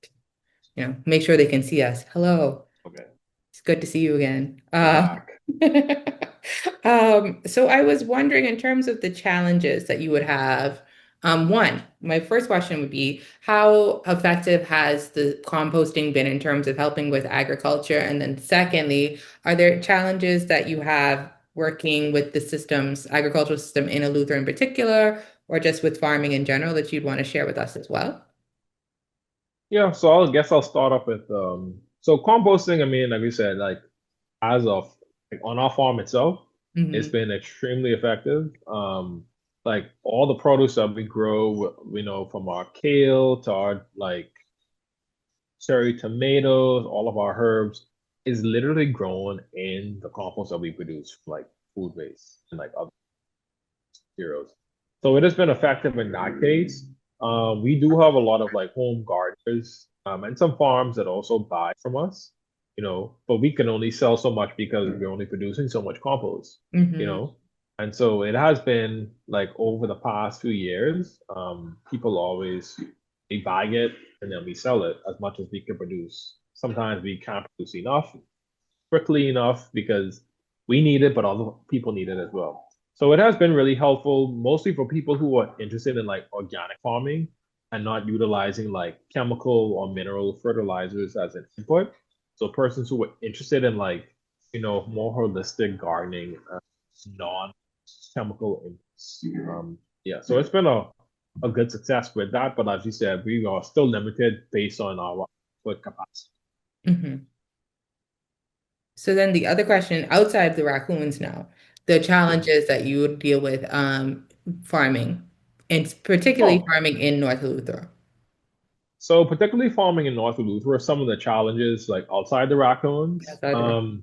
make sure they can see us. Hello. Okay, It's good to see you again. we're back. So I was wondering in terms of the challenges that you would have, one, my first question would be, how effective has the composting been in terms of helping with agriculture? And then secondly, are there challenges that you have working with the systems, agricultural system in Eleuthera in particular, or just with farming in general that you'd want to share with us as well? Yeah, so I guess I'll start off with so composting. I mean, like we said, like as of like on our farm itself, it's Hmm. been extremely effective. Like all the produce that we grow, from our kale to our like cherry tomatoes, all of our herbs is literally grown in the compost that we produce, like food waste and like other materials. So it has been effective in that case. We do have a lot of like home gardeners, and some farms that also buy from us, but we can only sell so much because we're only producing so much compost, you Hmm. know. And so it has been like over the past few years, people always they buy it and then we sell it as much as we can produce. Sometimes we can't produce enough, quickly enough because we need it, but other people need it as well. So it has been really helpful, mostly for people who are interested in like organic farming and not utilizing like chemical or mineral fertilizers as an input. So persons who are interested in like, more holistic gardening, non-chemical inputs. Yeah, so it's been a good success with that. But as you said, we are still limited based on our food capacity. Hmm. So then the other question outside the raccoons now, the Mhm. challenges that you would deal with farming, and particularly Oh, farming in North Eleuthera. so particularly farming in North Eleuthera, some of the challenges like outside the raccoons. Outside the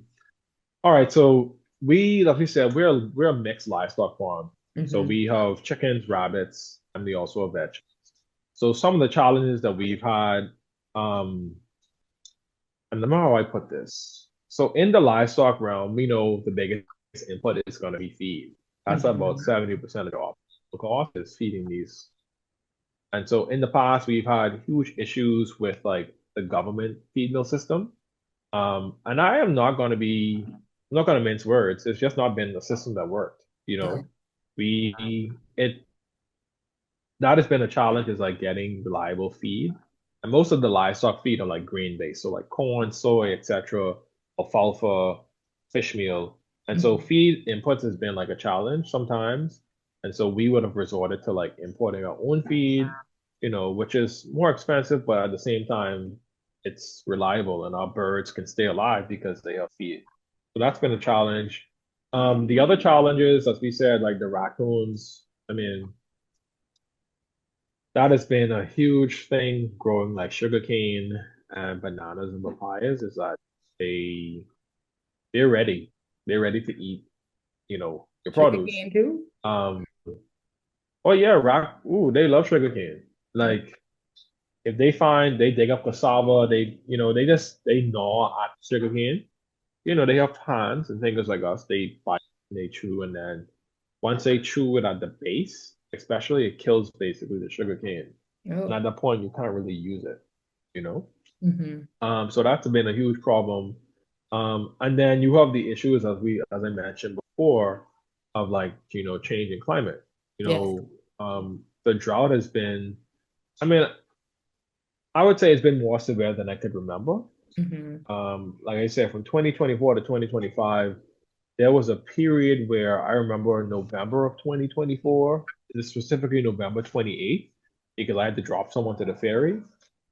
All right, so like we said, we're a mixed livestock farm. So mm-hmm. we have chickens, rabbits, and we also have veg. So some of the challenges that we've had, um, and the how I put this. So in the livestock realm, we know the biggest input is going to be feed. That's about Mm-hmm. 70% of the cost is feeding these. And so in the past, we've had huge issues with like the government feed mill system. And I am not going to I'm not going to mince words. It's just not been a system that worked. Okay. It that has been a challenge is like getting reliable feed. And most of the livestock feed are like grain based, so like corn, soy, etc., alfalfa, fish meal. And so Mhm. feed inputs has been like a challenge sometimes. And so we would have resorted to like importing our own feed, which is more expensive, but at the same time, it's reliable and our birds can stay alive because they have feed. So that's been a challenge. The other challenges, as we said, like the raccoons, I mean, that has been a huge thing growing like sugarcane and bananas and papayas is that they they're ready. They're ready to eat, your Sugar produce. cane too? Um, oh yeah, they love sugarcane. Oh, Like if they find they dig up cassava, they gnaw at sugarcane. They have hands and fingers like us. They bite and they chew, and then once they chew it at the base, especially it kills basically the sugarcane. And oh. at that point, you can't really use it, you know? Hmm. So that's been a huge problem. And then you have the issues as I mentioned before, of like, changing climate. Yes. The drought has been, I mean, I would say it's been more severe than I could remember. Hmm. Like I said, from 2024 to 2025, there was a period where I remember in November of 2024, specifically November 28th, because I had to drop someone to the ferry.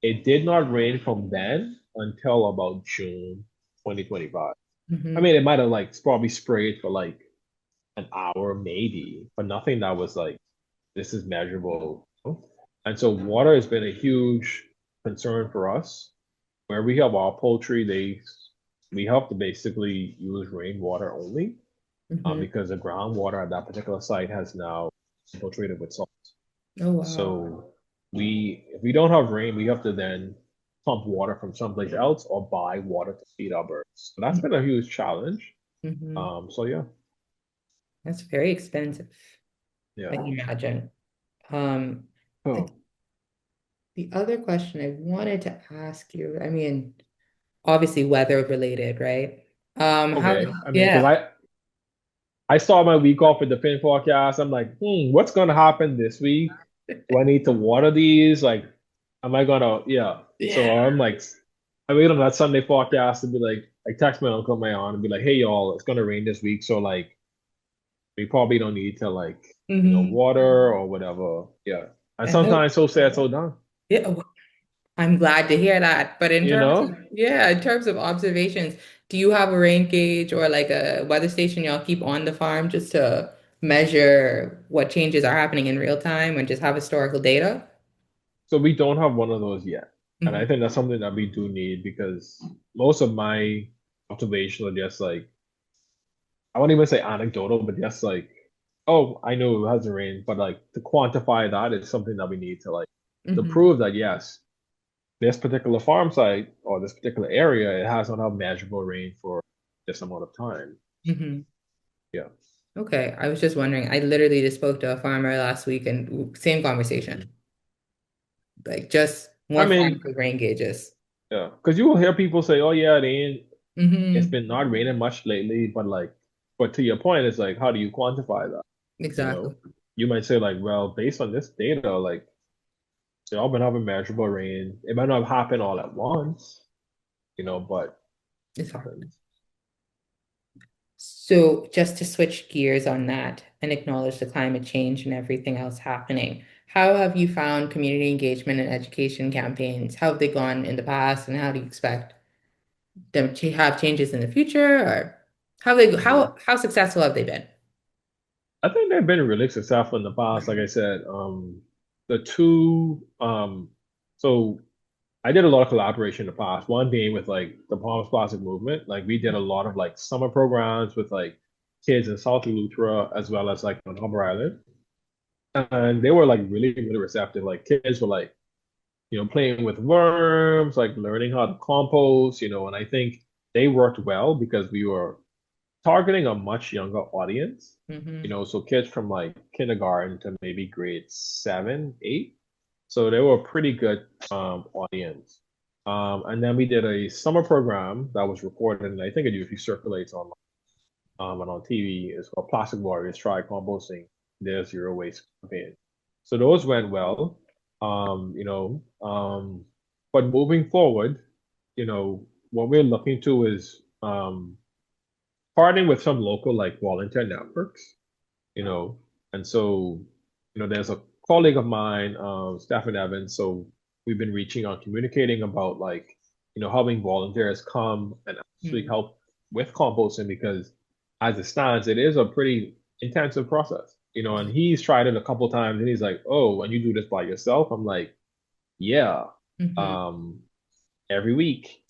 It did not rain from then until about June 2025. I Hmm. mean, it might have like probably sprayed for like an hour, maybe, but nothing that was like, this is measurable. And so water has been a huge concern for us. Where we have our poultry, we have to basically use rainwater only Hmm. because the groundwater at that particular site has now infiltrated with salt. Oh, wow. So if we don't have rain, we have to then pump water from someplace else or buy water to feed our birds. So that's been a huge challenge. Hmm. So yeah, That's very expensive, yeah. I can imagine. Um, I, Oh, the other question I wanted to ask you, I mean, obviously weather related, right? How, okay. I mean, because yeah. I saw my week off with the pin forecast. I'm like, what's gonna happen this week? Do I need to water these? Like, am I gonna, yeah. So Yeah. I'm like, I wait on that Sunday forecast and be like, I text my uncle, my aunt, and be like, hey y'all, it's gonna rain this week, so like, we probably don't need to like, Hmm. water or whatever. Yeah. And sometimes so sad, so done. Yeah, I'm glad to hear that. But in You terms of, know? yeah, in terms of observations, do you have a rain gauge or like a weather station y'all keep on the farm just to measure what changes are happening in real time and just have historical data? So we don't have one of those yet. And I Hmm. think that's something that we do need because most of my observations are just like I won't even say anecdotal, but just like, oh, I know it hasn't rained, but like to quantify that is something that we need to like to Hmm. prove that yes, this particular farm site or this particular area, it has not had measurable rain for this amount of time. Hmm. Yeah. Okay, I was just wondering. I literally just spoke to a farmer last week and same conversation, like just I more farms mean, with rain gauges. yeah, because you will hear people say, oh yeah, it's Hmm. been not raining much lately, but to your point, it's like, how do you quantify that? You Exactly. know, you might say like, well, based on this data, like they all been having measurable rain. It might not happen all at once, but It's hard. happens. So, just to switch gears on that and acknowledge the climate change and everything else happening, how have you found community engagement and education campaigns? How have they gone in the past, and how do you expect? them to have changes in the future, or how they Mhm. how successful have they been? I think they've been really successful in the past. Like I said, the two, so I did a lot of collaboration in the past. One being with like the Palms Plastic movement. Like we did a lot of like summer programs with like kids in South Eleuthera as well as like on Harbour Island. And they were like really, really receptive. Like kids were like, playing with worms, like learning how to compost, and I think they worked well because we were targeting a much younger audience, Hmm. so kids from like kindergarten to maybe grade 7, 8. So they were a pretty good audience. And then we did a summer program that was recorded, and I think it usually circulates online and on TV. It's called Plastic Warriors Try Composting Their Zero Waste campaign. So those went well. Um, you know, um, but moving forward, what we're looking to is partnering with some local like volunteer networks, you know, and so, there's a colleague of mine, Stephen Evans. So we've been reaching out, communicating about like, having volunteers come and actually Hmm. help with composting because as it stands, it is a pretty intensive process, and he's tried it a couple times and he's like, oh, when you do this by yourself, I'm like, yeah. Hmm. Um, every week,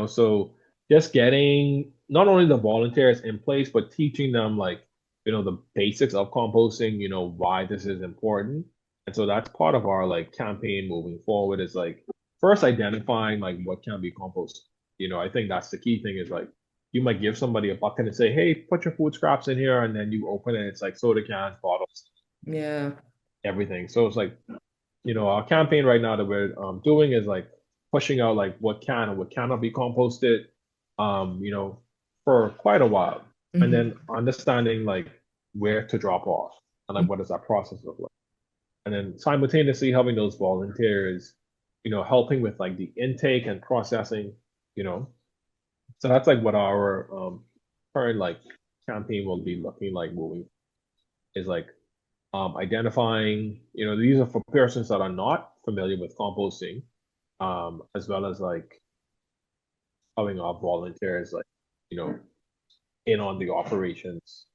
so just getting not only the volunteers in place, but teaching them like, the basics of composting, why this is important. And so that's part of our like campaign moving forward is like first identifying like what can be composted. I think that's the key thing is like you might give somebody a bucket and say, hey, put your food scraps in here, and then you open it, it's like soda cans, bottles, Yeah. everything. So it's like our campaign right now that we're doing is like pushing out like what can and what cannot be composted, for quite a while, and then Hmm. understanding like where to drop off and like what does that process look like, and then simultaneously having those volunteers, helping with like the intake and processing, you know. So that's like what our current like campaign will be looking like moving is like identifying, these are for persons that are not familiar with composting, as well as like having our volunteers like, you know, in on the operations.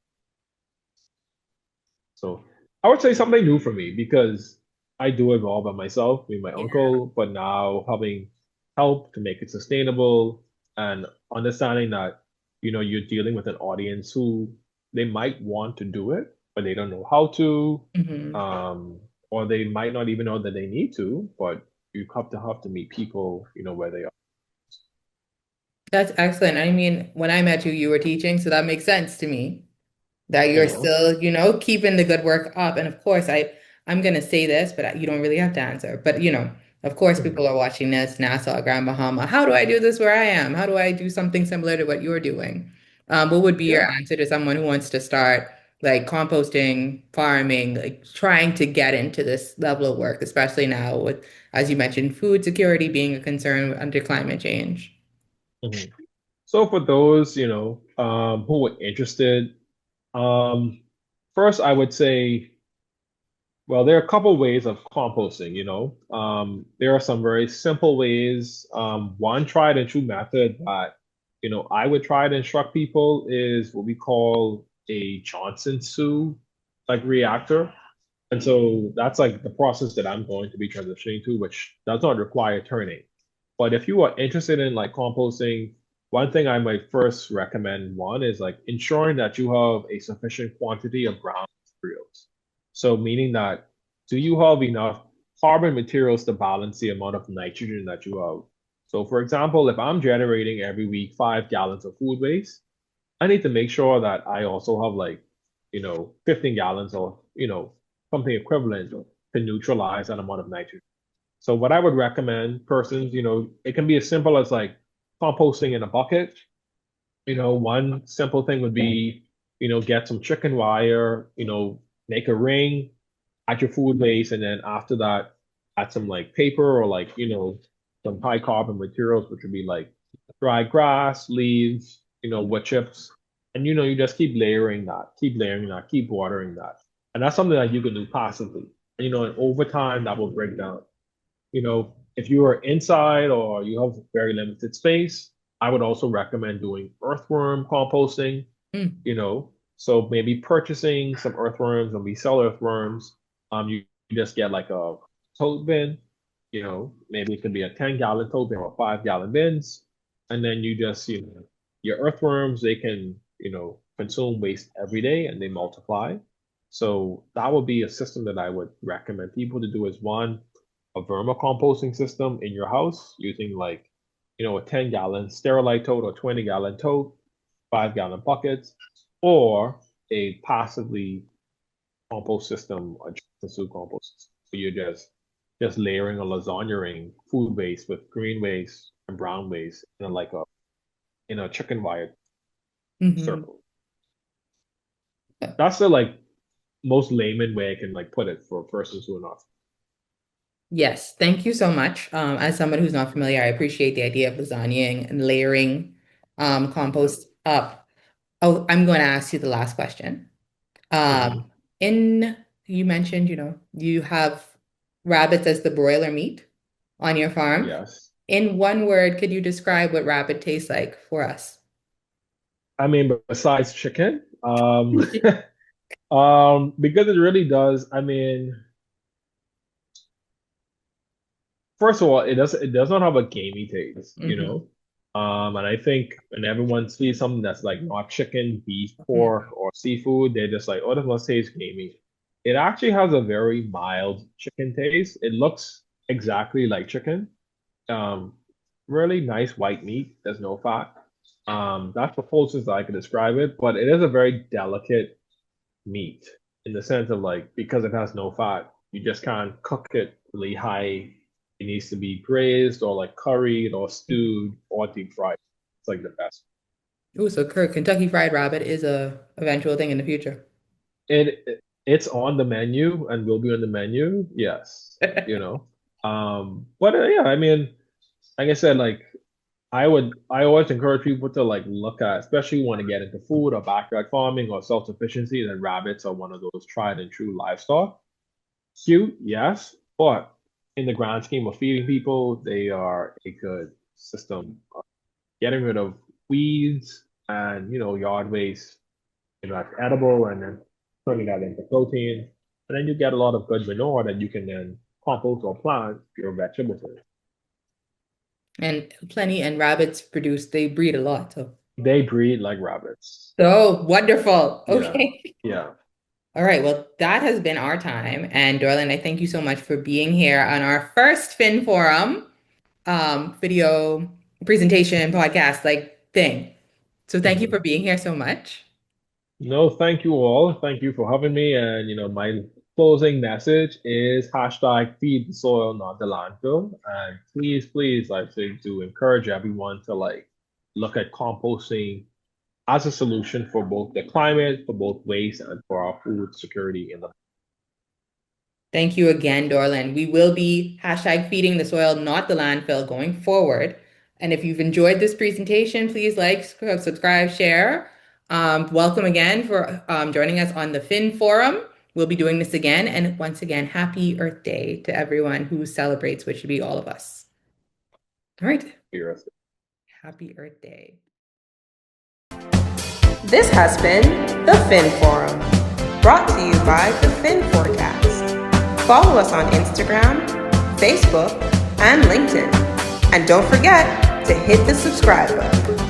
So I would say something new for me because I do it all by myself, me and my Yeah. uncle, but now having help to make it sustainable and understanding that, you're dealing with an audience who they might want to do it, but they don't know how to, Hmm. um, or they might not even know that they need to, but you have to meet people, where they are. That's excellent. I mean, when I met you, you were teaching, so that makes sense to me that You you're know? still, keeping the good work up. And of course, I'm gonna say this, but you don't really have to answer. But of course, people Mhm. are watching this, Nassau, Grand Bahama. How do I do this where I am? How do I do something similar to what you're doing? What would be your Yeah. answer to someone who wants to start like composting, farming, like trying to get into this level of work, especially now with, as you mentioned, food security being a concern under climate change? Mhm. So for those, who are interested, um, first I would say, well, there are a couple ways of composting, there are some very simple ways. One tried and true method that, I would try to instruct people is what we call a Johnson Sue like reactor. And so that's like the process that I'm going to be transitioning to, which does not require turning. But if you are interested in like composting, one thing I might first recommend one is like ensuring that you have a sufficient quantity of ground materials. So meaning that do you have enough carbon materials to balance the amount of nitrogen that you have? So for example, if I'm generating every week 5 gallons of food waste, I need to make sure that I also have like, 15 gallons or, something equivalent to neutralize that amount of nitrogen. So what I would recommend persons, it can be as simple as like composting in a bucket. One simple thing would be, get some chicken wire, make a ring, add your food waste, and then after that, add some like paper or like, some high carbon materials, which would be like dry grass, leaves, wood chips. And you just keep layering that, keep watering that. And that's something that you can do passively. And over time that will break down. If you are inside or you have very limited space, I would also recommend doing earthworm composting, Mm. you know. So maybe purchasing some earthworms, and we sell earthworms. You just get like a tote bin, maybe it could be a 10-gallon tote bin or 5-gallon bins. And then you just, your earthworms, they can, consume waste every day and they multiply. So that would be a system that I would recommend people to do is one, a vermicomposting system in your house using like, a 10-gallon sterilite tote or 20-gallon tote, 5-gallon buckets, or a passively compost system, a soup compost system. So you're just layering or lasagnaing food waste with green waste and brown waste in a chicken wire Hmm. circle. That's the like most layman way I can like put it for persons who are not. Yes, thank you so much. As someone who's not familiar, I appreciate the idea of lasagnaing and layering compost up. Oh, I'm going to ask you the last question. Hmm. In you mentioned, you have rabbits as the broiler meat on your farm. Yes. In one word, could you describe what rabbit tastes like for us? I mean, but besides chicken, because it really does. I mean, first of all, it does not have a gamey taste, Hmm. And I think when everyone sees something that's like not chicken, beef, pork, or seafood, they're just like, oh, this must taste gamey. It actually has a very mild chicken taste. It looks exactly like chicken. Um, Really nice white meat. There's no fat. That's the closest I can describe it, but it is a very delicate meat in the sense of like because it has no fat, you just can't cook it really high. It needs to be braised or like curried or stewed or deep fried. It's like the best. Ooh, so Kentucky Fried Rabbit is a eventual thing in the future. It's on the menu and will be on the menu. Yes, But yeah, I mean, like I said, like I always encourage people to like look at, especially want to get into food or backyard farming or self-sufficiency, and rabbits are one of those tried and true livestock. Cute, yes, but in the grand scheme of feeding people, they are a good system of getting rid of weeds and yard waste, that's edible, and then turning that into protein, and then you get a lot of good manure that you can then compost or plant your vegetables in. And plenty, and rabbits produce, they breed a lot. So, They breed like rabbits. so wonderful. Yeah, Okay. yeah. All right. Well, that has been our time. And Dorlan, I thank you so much for being here on our first Fin Forum video presentation podcast like thing. So thank you Mhm. for being here so much. No, thank you all. Thank you for having me. And my closing message is hashtag feed the soil, not the landfill. And please, please, I think to encourage everyone to like look at composting as a solution for both the climate, for both waste, and for our food security in the. Thank you again, Dorlan. We will be hashtag feeding the soil, not the landfill going forward. And if you've enjoyed this presentation, please like, subscribe, share. Welcome again for joining us on the Fin Forum. We'll be doing this again. And once again, happy Earth Day to everyone who celebrates, which should be all of us. All right. Happy Earth Day. This has been the Fin Forum, brought to you by the Fin Forecast. Follow us on Instagram, Facebook, and LinkedIn. And don't forget to hit the subscribe button.